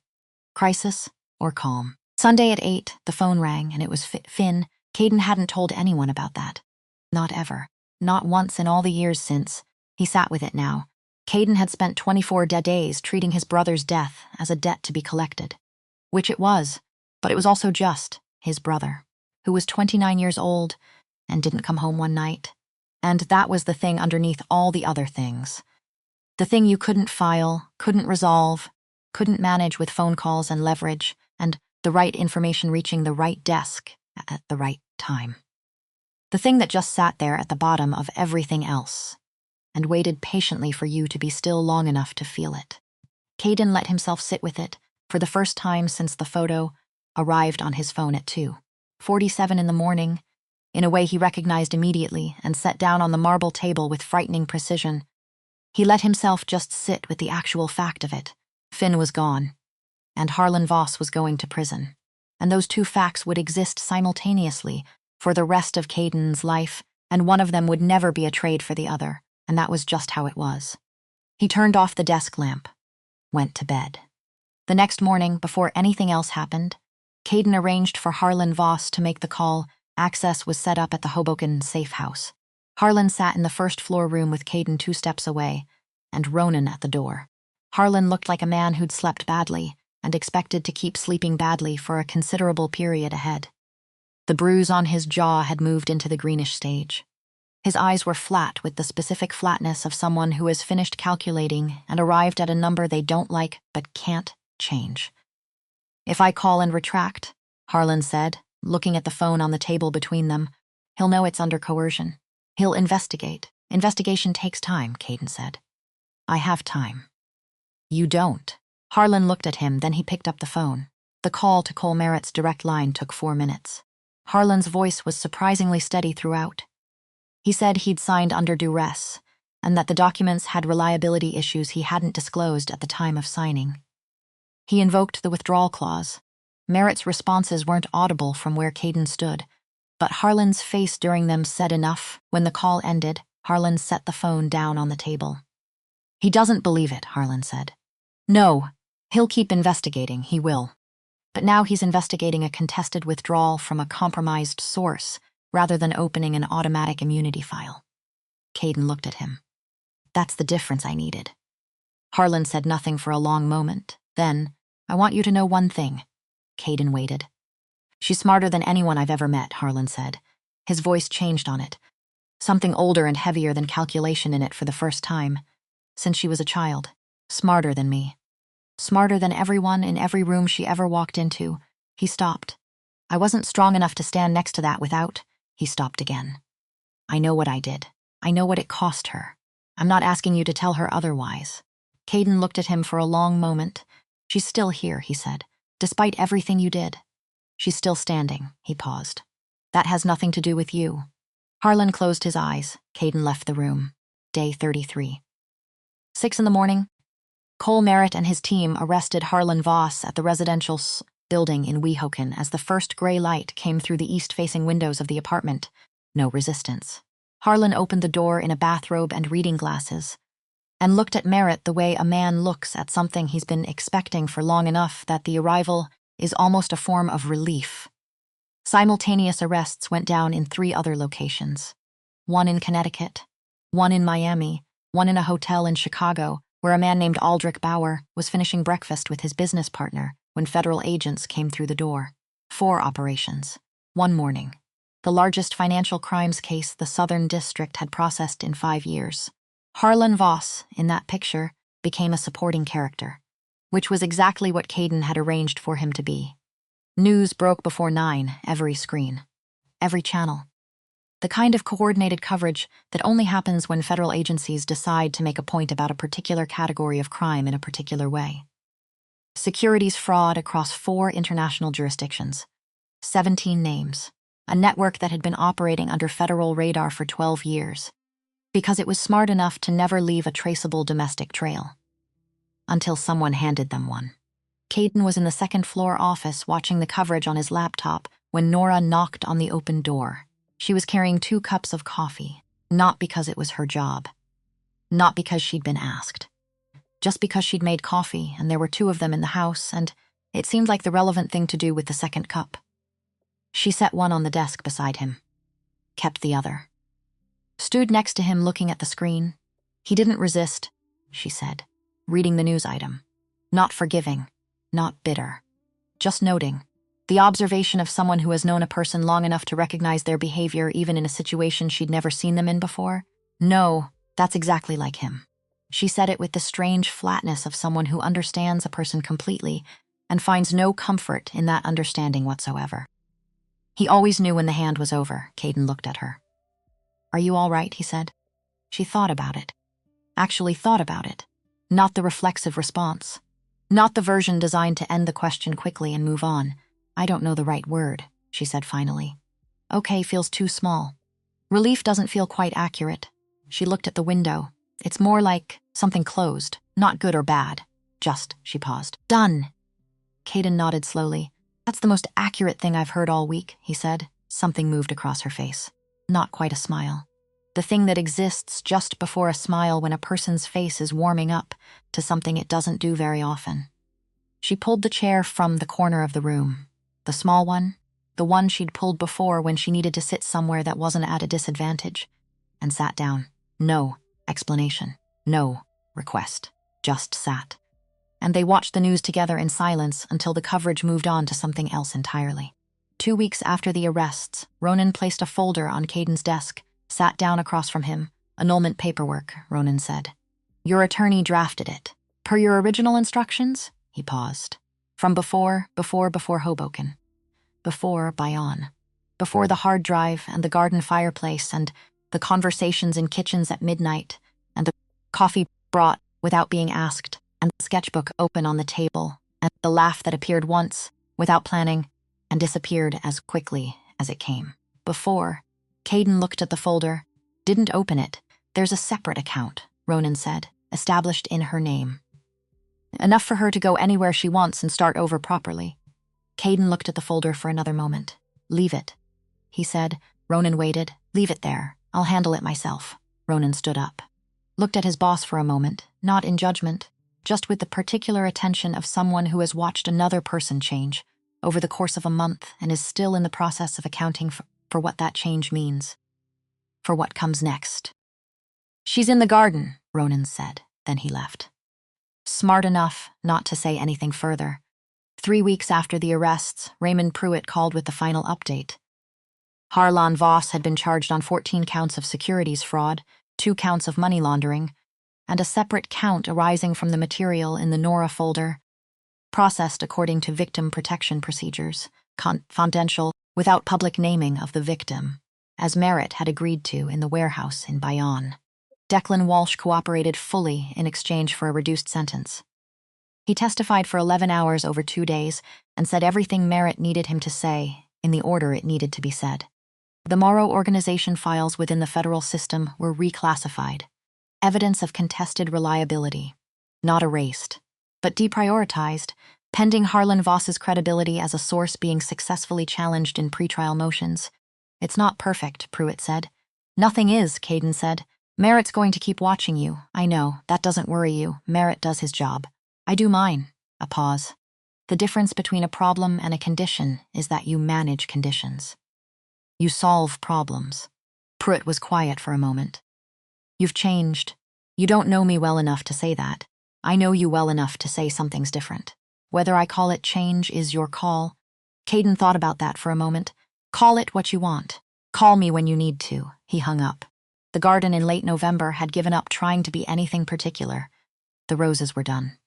Crisis or calm. Sunday at 8, the phone rang and it was Finn. Caden hadn't told anyone about that. Not ever. Not once in all the years since. He sat with it now. Caden had spent 24 dead days treating his brother's death as a debt to be collected. Which it was, but it was also just his brother, who was 29 years old and didn't come home one night. And that was the thing underneath all the other things. The thing you couldn't file, couldn't resolve, couldn't manage with phone calls and leverage, and the right information reaching the right desk at the right time. The thing that just sat there at the bottom of everything else and waited patiently for you to be still long enough to feel it. Caden let himself sit with it for the first time since the photo arrived on his phone at 2:47 in the morning, in a way he recognized immediately and set down on the marble table with frightening precision. He let himself just sit with the actual fact of it. Finn was gone, and Harlan Voss was going to prison. And those two facts would exist simultaneously for the rest of Caden's life, and one of them would never be a trade for the other, and that was just how it was. He turned off the desk lamp, went to bed. The next morning, before anything else happened, Caden arranged for Harlan Voss to make the call. Access was set up at the Hoboken safe house. Harlan sat in the first-floor room with Caden 2 steps away, and Ronan at the door. Harlan looked like a man who'd slept badly and expected to keep sleeping badly for a considerable period ahead. The bruise on his jaw had moved into the greenish stage. His eyes were flat with the specific flatness of someone who has finished calculating and arrived at a number they don't like but can't change. "If I call and retract," Harlan said, looking at the phone on the table between them, "he'll know it's under coercion. He'll investigate. Investigation takes time," Caden said. "I have time." "You don't." Harlan looked at him, then he picked up the phone. The call to Cole Merritt's direct line took 4 minutes. Harlan's voice was surprisingly steady throughout. He said he'd signed under duress, and that the documents had reliability issues he hadn't disclosed at the time of signing. He invoked the withdrawal clause. Merritt's responses weren't audible from where Caden stood, but Harlan's face during them said enough. When the call ended, Harlan set the phone down on the table. "He doesn't believe it," Harlan said. "No, he'll keep investigating, he will. But now he's investigating a contested withdrawal from a compromised source rather than opening an automatic immunity file." Caden looked at him. "That's the difference I needed." Harlan said nothing for a long moment. Then, "I want you to know one thing." Caden waited. "She's smarter than anyone I've ever met," Harlan said. His voice changed on it. Something older and heavier than calculation in it for the first time. Since she was a child. Smarter than me. Smarter than everyone in every room she ever walked into. He stopped. "I wasn't strong enough to stand next to that without..." He stopped again. "I know what I did. I know what it cost her. I'm not asking you to tell her otherwise." Caden looked at him for a long moment. "She's still here," he said. "Despite everything you did. She's still standing." He paused. "That has nothing to do with you." Harlan closed his eyes. Caden left the room. Day 33. 6 in the morning. Cole Merritt and his team arrested Harlan Voss at the residential building in Weehawken as the first gray light came through the east-facing windows of the apartment. No resistance. Harlan opened the door in a bathrobe and reading glasses, and looked at Merritt the way a man looks at something he's been expecting for long enough that the arrival is almost a form of relief. Simultaneous arrests went down in 3 other locations. One in Connecticut, one in Miami, one in a hotel in Chicago, where a man named Aldrich Bauer was finishing breakfast with his business partner when federal agents came through the door. 4 operations. One morning. The largest financial crimes case the Southern District had processed in 5 years. Harlan Voss, in that picture, became a supporting character, which was exactly what Caden had arranged for him to be. News broke before 9, every screen, every channel. The kind of coordinated coverage that only happens when federal agencies decide to make a point about a particular category of crime in a particular way. Securities fraud across 4 international jurisdictions, 17 names, a network that had been operating under federal radar for 12 years, because it was smart enough to never leave a traceable domestic trail. Until someone handed them one. Caden was in the second-floor office watching the coverage on his laptop when Nora knocked on the open door. She was carrying 2 cups of coffee, not because it was her job, not because she'd been asked, just because she'd made coffee and there were 2 of them in the house, and it seemed like the relevant thing to do with the second cup. She set one on the desk beside him, kept the other. Stood next to him looking at the screen. He didn't resist, she said, reading the news item. Not forgiving, not bitter, just noting. The observation of someone who has known a person long enough to recognize their behavior even in a situation she'd never seen them in before. No, that's exactly like him. She said it with the strange flatness of someone who understands a person completely and finds no comfort in that understanding whatsoever. He always knew when the hand was over. Caden looked at her. Are you all right, he said. She thought about it. Actually thought about it. Not the reflexive response. Not the version designed to end the question quickly and move on. I don't know the right word, she said finally. Okay feels too small. Relief doesn't feel quite accurate. She looked at the window. It's more like something closed, not good or bad. Just, she paused. Done. Caden nodded slowly. That's the most accurate thing I've heard all week, he said. Something moved across her face. Not quite a smile. The thing that exists just before a smile when a person's face is warming up to something it doesn't do very often. She pulled the chair from the corner of the room. The small one, the one she'd pulled before when she needed to sit somewhere that wasn't at a disadvantage, and sat down. No explanation, no request, just sat. And they watched the news together in silence until the coverage moved on to something else entirely. 2 weeks after the arrests, Ronan placed a folder on Caden's desk, sat down across from him. Annulment paperwork, Ronan said. Your attorney drafted it. Per your original instructions? He paused. From before Hoboken. Before Bayonne. Before the hard drive and the garden fireplace and the conversations in kitchens at midnight and the coffee brought without being asked and the sketchbook open on the table and the laugh that appeared once without planning and disappeared as quickly as it came. Before, Caden looked at the folder, didn't open it. There's a separate account, Ronan said, established in her name. Enough for her to go anywhere she wants and start over properly. Caden looked at the folder for another moment. Leave it, he said. Ronan waited. Leave it there. I'll handle it myself. Ronan stood up. Looked at his boss for a moment, not in judgment, just with the particular attention of someone who has watched another person change over the course of a month and is still in the process of accounting for what that change means, for what comes next. She's in the garden, Ronan said. Then he left. Smart enough not to say anything further. 3 weeks after the arrests, Raymond Pruitt called with the final update. Harlan Voss had been charged on 14 counts of securities fraud, 2 counts of money laundering, and a separate count arising from the material in the Nora folder, processed according to victim protection procedures, confidential, without public naming of the victim, as Merritt had agreed to in the warehouse in Bayonne. Declan Walsh cooperated fully in exchange for a reduced sentence. He testified for 11 hours over 2 days and said everything Merritt needed him to say in the order it needed to be said. The Morrow organization files within the federal system were reclassified. Evidence of contested reliability. Not erased, but deprioritized, pending Harlan Voss's credibility as a source being successfully challenged in pretrial motions. It's not perfect, Pruitt said. Nothing is, Caden said. Merritt's going to keep watching you. I know, that doesn't worry you. Merritt does his job. I do mine. A pause. The difference between a problem and a condition is that you manage conditions. You solve problems. Pruitt was quiet for a moment. You've changed. You don't know me well enough to say that. I know you well enough to say something's different. Whether I call it change is your call. Caden thought about that for a moment. Call it what you want. Call me when you need to. He hung up. The garden in late November had given up trying to be anything particular. The roses were done.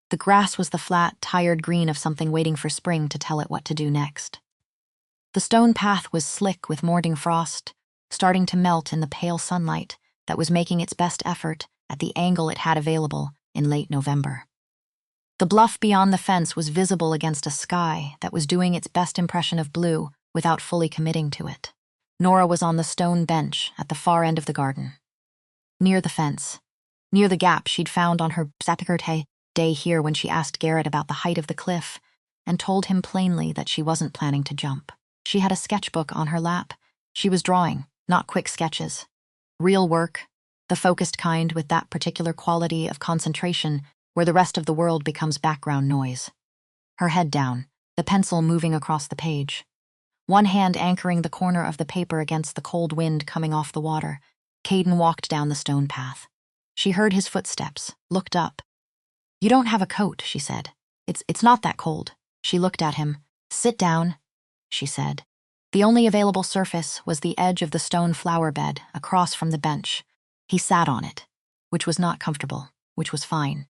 The grass was the flat, tired green of something waiting for spring to tell it what to do next. The stone path was slick with morning frost, starting to melt in the pale sunlight that was making its best effort at the angle it had available in late November. The bluff beyond the fence was visible against a sky that was doing its best impression of blue without fully committing to it. Nora was on the stone bench at the far end of the garden, near the fence, near the gap she'd found on her Saturday day here when she asked Garrett about the height of the cliff and told him plainly that she wasn't planning to jump. She had a sketchbook on her lap. She was drawing, not quick sketches. Real work, the focused kind with that particular quality of concentration where the rest of the world becomes background noise. Her head down, the pencil moving across the page. One hand anchoring the corner of the paper against the cold wind coming off the water, Caden walked down the stone path. She heard his footsteps, looked up. "You don't have a coat," she said. It's not that cold." She looked at him. "Sit down," she said. The only available surface was the edge of the stone flower bed across from the bench. He sat on it, which was not comfortable, which was fine.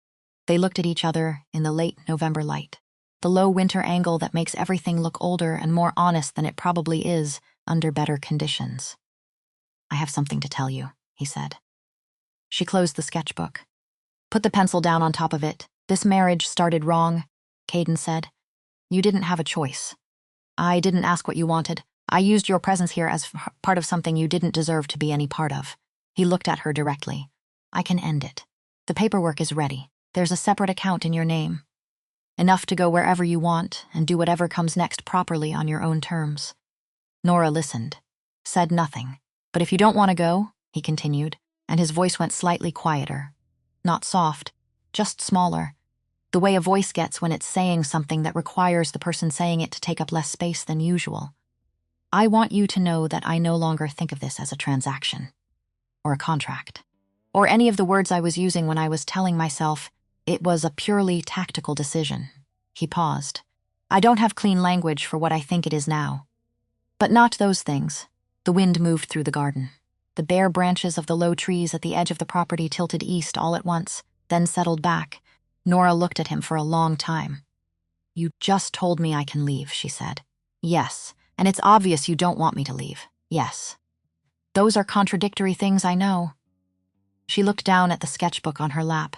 They looked at each other in the late November light, the low winter angle that makes everything look older and more honest than it probably is under better conditions. "I have something to tell you," he said. She closed the sketchbook. "Put the pencil down on top of it. This marriage started wrong," Caden said. "You didn't have a choice. I didn't ask what you wanted. I used your presence here as part of something you didn't deserve to be any part of." He looked at her directly. "I can end it. The paperwork is ready. There's a separate account in your name. Enough to go wherever you want and do whatever comes next properly on your own terms." Nora listened, said nothing. "But if you don't want to go," he continued, and his voice went slightly quieter. Not soft, just smaller. The way a voice gets when it's saying something that requires the person saying it to take up less space than usual. "I want you to know that I no longer think of this as a transaction, or a contract, or any of the words I was using when I was telling myself it was a purely tactical decision." He paused. "I don't have clean language for what I think it is now. But not those things." The wind moved through the garden. The bare branches of the low trees at the edge of the property tilted east all at once, then settled back. Nora looked at him for a long time. "You just told me I can leave," she said. "Yes, and it's obvious you don't want me to leave." "Yes." "Those are contradictory things, I know." She looked down at the sketchbook on her lap.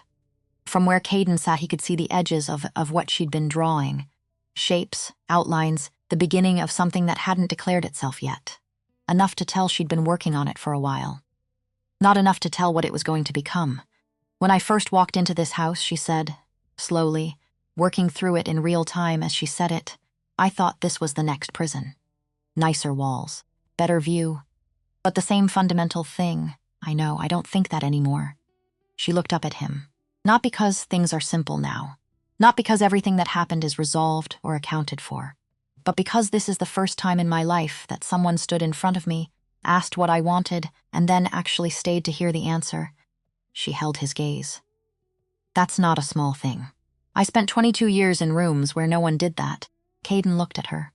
From where Caden sat, he could see the edges of what she'd been drawing. Shapes, outlines, the beginning of something that hadn't declared itself yet. Enough to tell she'd been working on it for a while. Not enough to tell what it was going to become. "When I first walked into this house," she said, slowly, working through it in real time as she said it, "I thought this was the next prison. Nicer walls, better view, but the same fundamental thing. I know, I don't think that anymore." She looked up at him. "Not because things are simple now. Not because everything that happened is resolved or accounted for. But because this is the first time in my life that someone stood in front of me, asked what I wanted, and then actually stayed to hear the answer." She held his gaze. "That's not a small thing. I spent 22 years in rooms where no one did that." Caden looked at her.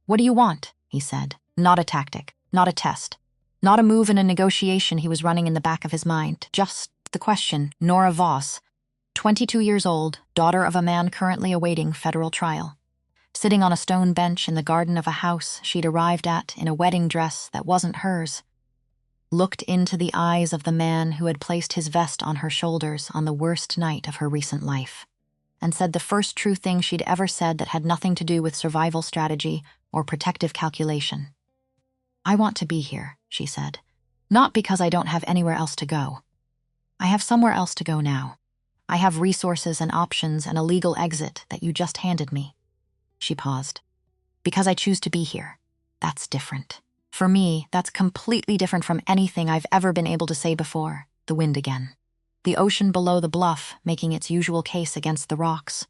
"What do you want?" he said. Not a tactic, not a test, not a move in a negotiation he was running in the back of his mind. Just the question. Nora Voss, 22 years old, daughter of a man currently awaiting federal trial. Sitting on a stone bench in the garden of a house she'd arrived at in a wedding dress that wasn't hers. Looked into the eyes of the man who had placed his vest on her shoulders on the worst night of her recent life, and said the first true thing she'd ever said that had nothing to do with survival strategy or protective calculation. "I want to be here," she said. "Not because I don't have anywhere else to go. I have somewhere else to go now. I have resources and options and a legal exit that you just handed me." She paused. "Because I choose to be here. That's different. For me, that's completely different from anything I've ever been able to say before." The wind again. The ocean below the bluff making its usual case against the rocks.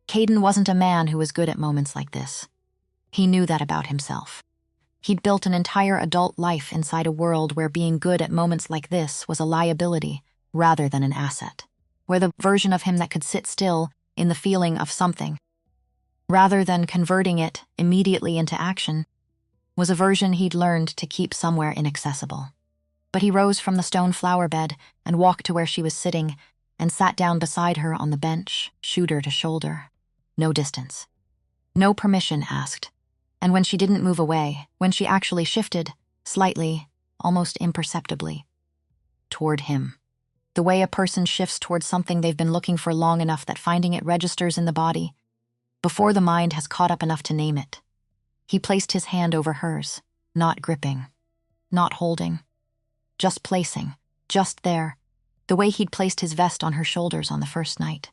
Caden wasn't a man who was good at moments like this. He knew that about himself. He'd built an entire adult life inside a world where being good at moments like this was a liability rather than an asset, where the version of him that could sit still in the feeling of something, rather than converting it immediately into action, was a version he'd learned to keep somewhere inaccessible. But he rose from the stone flower bed and walked to where she was sitting, and sat down beside her on the bench, shooter to shoulder. No distance. No permission asked. And when she didn't move away, when she actually shifted, slightly, almost imperceptibly, toward him. The way a person shifts towards something they've been looking for long enough that finding it registers in the body, before the mind has caught up enough to name it. He placed his hand over hers, not gripping, not holding, just placing, just there, the way he'd placed his vest on her shoulders on the first night.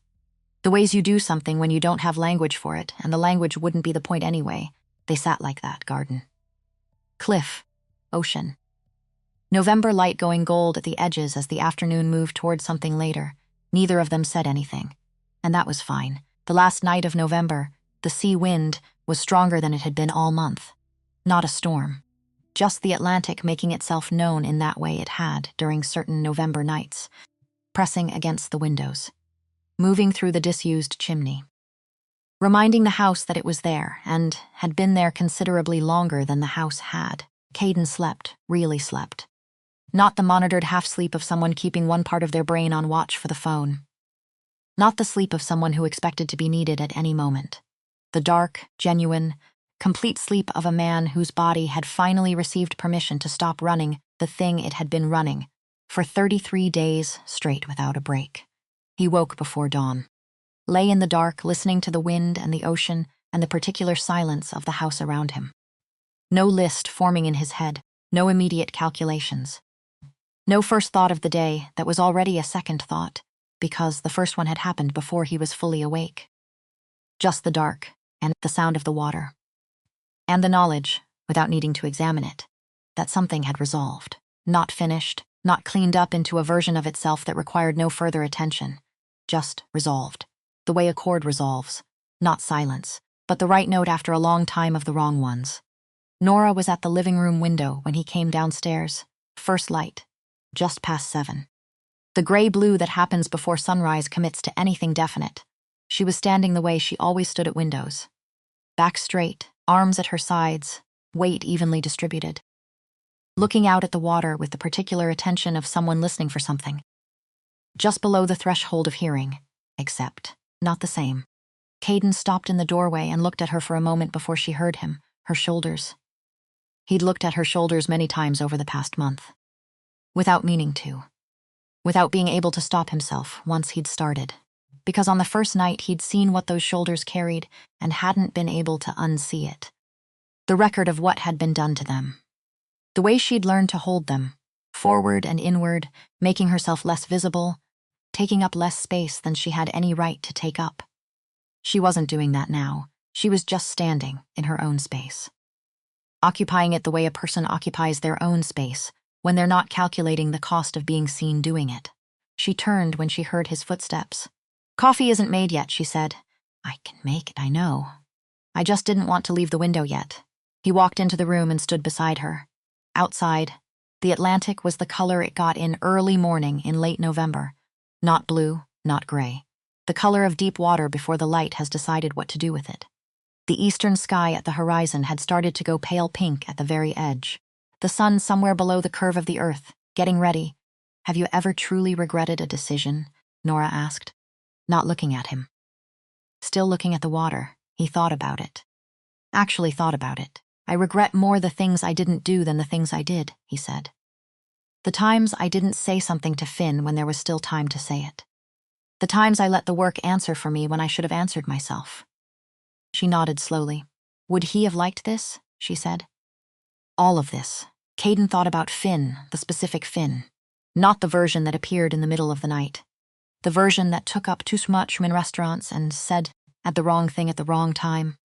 The ways you do something when you don't have language for it, and the language wouldn't be the point anyway. They sat like that, garden. Cliff, ocean. November light going gold at the edges as the afternoon moved towards something later. Neither of them said anything. And that was fine. The last night of November, the sea wind was stronger than it had been all month. Not a storm. Just the Atlantic making itself known in that way it had during certain November nights, pressing against the windows, moving through the disused chimney, reminding the house that it was there and had been there considerably longer than the house had. Caden slept, really slept. Not the monitored half-sleep of someone keeping one part of their brain on watch for the phone. Not the sleep of someone who expected to be needed at any moment. The dark, genuine, complete sleep of a man whose body had finally received permission to stop running the thing it had been running for 33 days straight without a break. He woke before dawn, lay in the dark listening to the wind and the ocean and the particular silence of the house around him. No list forming in his head, no immediate calculations. No first thought of the day that was already a second thought, because the first one had happened before he was fully awake. Just the dark and the sound of the water. And the knowledge, without needing to examine it, that something had resolved, not finished, not cleaned up into a version of itself that required no further attention, just resolved. The way a chord resolves, not silence, but the right note after a long time of the wrong ones. Nora was at the living room window when he came downstairs, first light, just past 7. The gray-blue that happens before sunrise commits to anything definite. She was standing the way she always stood at windows. Back straight, arms at her sides, weight evenly distributed. Looking out at the water with the particular attention of someone listening for something. Just below the threshold of hearing, except not the same. Caden stopped in the doorway and looked at her for a moment before she heard him, her shoulders. He'd looked at her shoulders many times over the past month. Without meaning to. Without being able to stop himself once he'd started. Because on the first night he'd seen what those shoulders carried and hadn't been able to unsee it. The record of what had been done to them. The way she'd learned to hold them, forward and inward, making herself less visible, taking up less space than she had any right to take up. She wasn't doing that now. She was just standing in her own space. Occupying it the way a person occupies their own space, when they're not calculating the cost of being seen doing it. She turned when she heard his footsteps. "Coffee isn't made yet," she said. "I can make it, I know. I just didn't want to leave the window yet." He walked into the room and stood beside her. Outside, the Atlantic was the color it got in early morning in late November. Not blue, not gray. The color of deep water before the light has decided what to do with it. The eastern sky at the horizon had started to go pale pink at the very edge. The sun somewhere below the curve of the earth, getting ready. "Have you ever truly regretted a decision?" Nora asked, not looking at him. Still looking at the water, he thought about it. Actually thought about it. "I regret more the things I didn't do than the things I did," he said. "The times I didn't say something to Finn when there was still time to say it. The times I let the work answer for me when I should have answered myself." She nodded slowly. "Would he have liked this?" she said. All of this. Caden thought about Finn, the specific Finn. Not the version that appeared in the middle of the night. The version that took up too much room in restaurants and said at the wrong thing at the wrong time.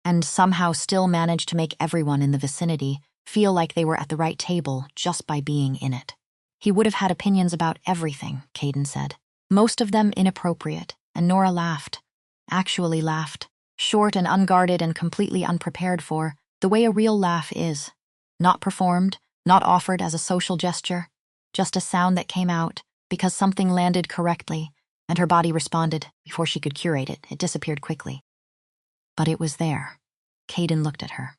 And somehow still managed to make everyone in the vicinity feel like they were at the right table just by being in it. He would have had opinions about everything, Caden said. Most of them inappropriate, and Nora laughed. Actually laughed. Short and unguarded and completely unprepared for, the way a real laugh is. Not performed, not offered as a social gesture, just a sound that came out because something landed correctly, and her body responded before she could curate it. It disappeared quickly. But it was there. Caden looked at her.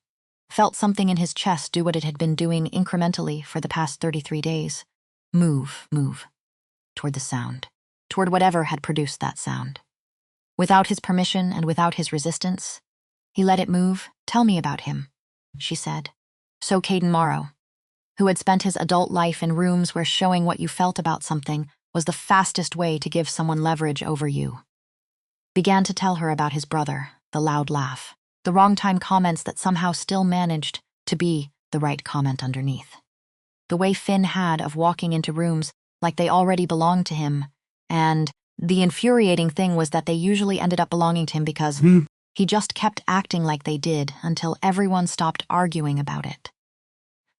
Felt something in his chest do what it had been doing incrementally for the past 33 days. Move, toward the sound. toward whatever had produced that sound. Without his permission and without his resistance, he let it move. "Tell me about him," she said. So Caden Morrow, who had spent his adult life in rooms where showing what you felt about something was the fastest way to give someone leverage over you, began to tell her about his brother, the loud laugh, the wrong-time comments that somehow still managed to be the right comment underneath. The way Finn had of walking into rooms like they already belonged to him, and the infuriating thing was that they usually ended up belonging to him because he just kept acting like they did until everyone stopped arguing about it.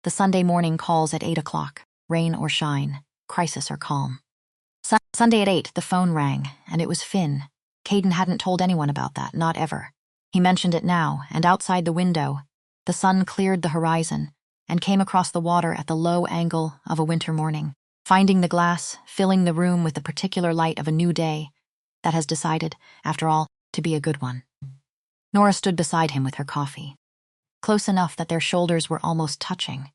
The Sunday morning calls at 8 o'clock, rain or shine, crisis or calm. Sunday at 8, the phone rang, and it was Finn. Caden hadn't told anyone about that, not ever. He mentioned it now, and outside the window, the sun cleared the horizon and came across the water at the low angle of a winter morning, finding the glass, filling the room with the particular light of a new day that has decided, after all, to be a good one. Nora stood beside him with her coffee, close enough that their shoulders were almost touching.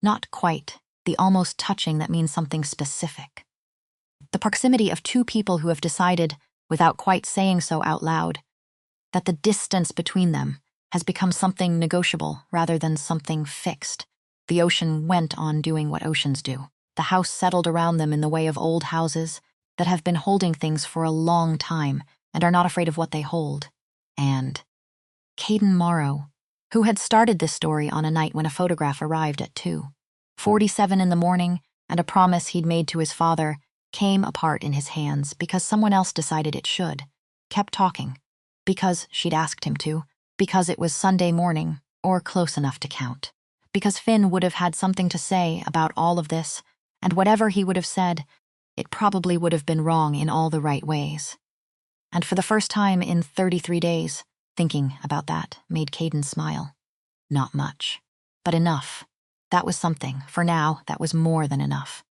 Not quite the almost touching that means something specific. The proximity of two people who have decided, without quite saying so out loud, that the distance between them has become something negotiable rather than something fixed. The ocean went on doing what oceans do. The house settled around them in the way of old houses that have been holding things for a long time and are not afraid of what they hold. And Caden Morrow, who had started this story on a night when a photograph arrived at 2:47 in the morning, and a promise he'd made to his father came apart in his hands because someone else decided it should, kept talking, because she'd asked him to, because it was Sunday morning, or close enough to count, because Finn would have had something to say about all of this, and whatever he would have said, it probably would have been wrong in all the right ways. And for the first time in 33 days, thinking about that made Caden smile. Not much, but enough. That was something. For now, that was more than enough.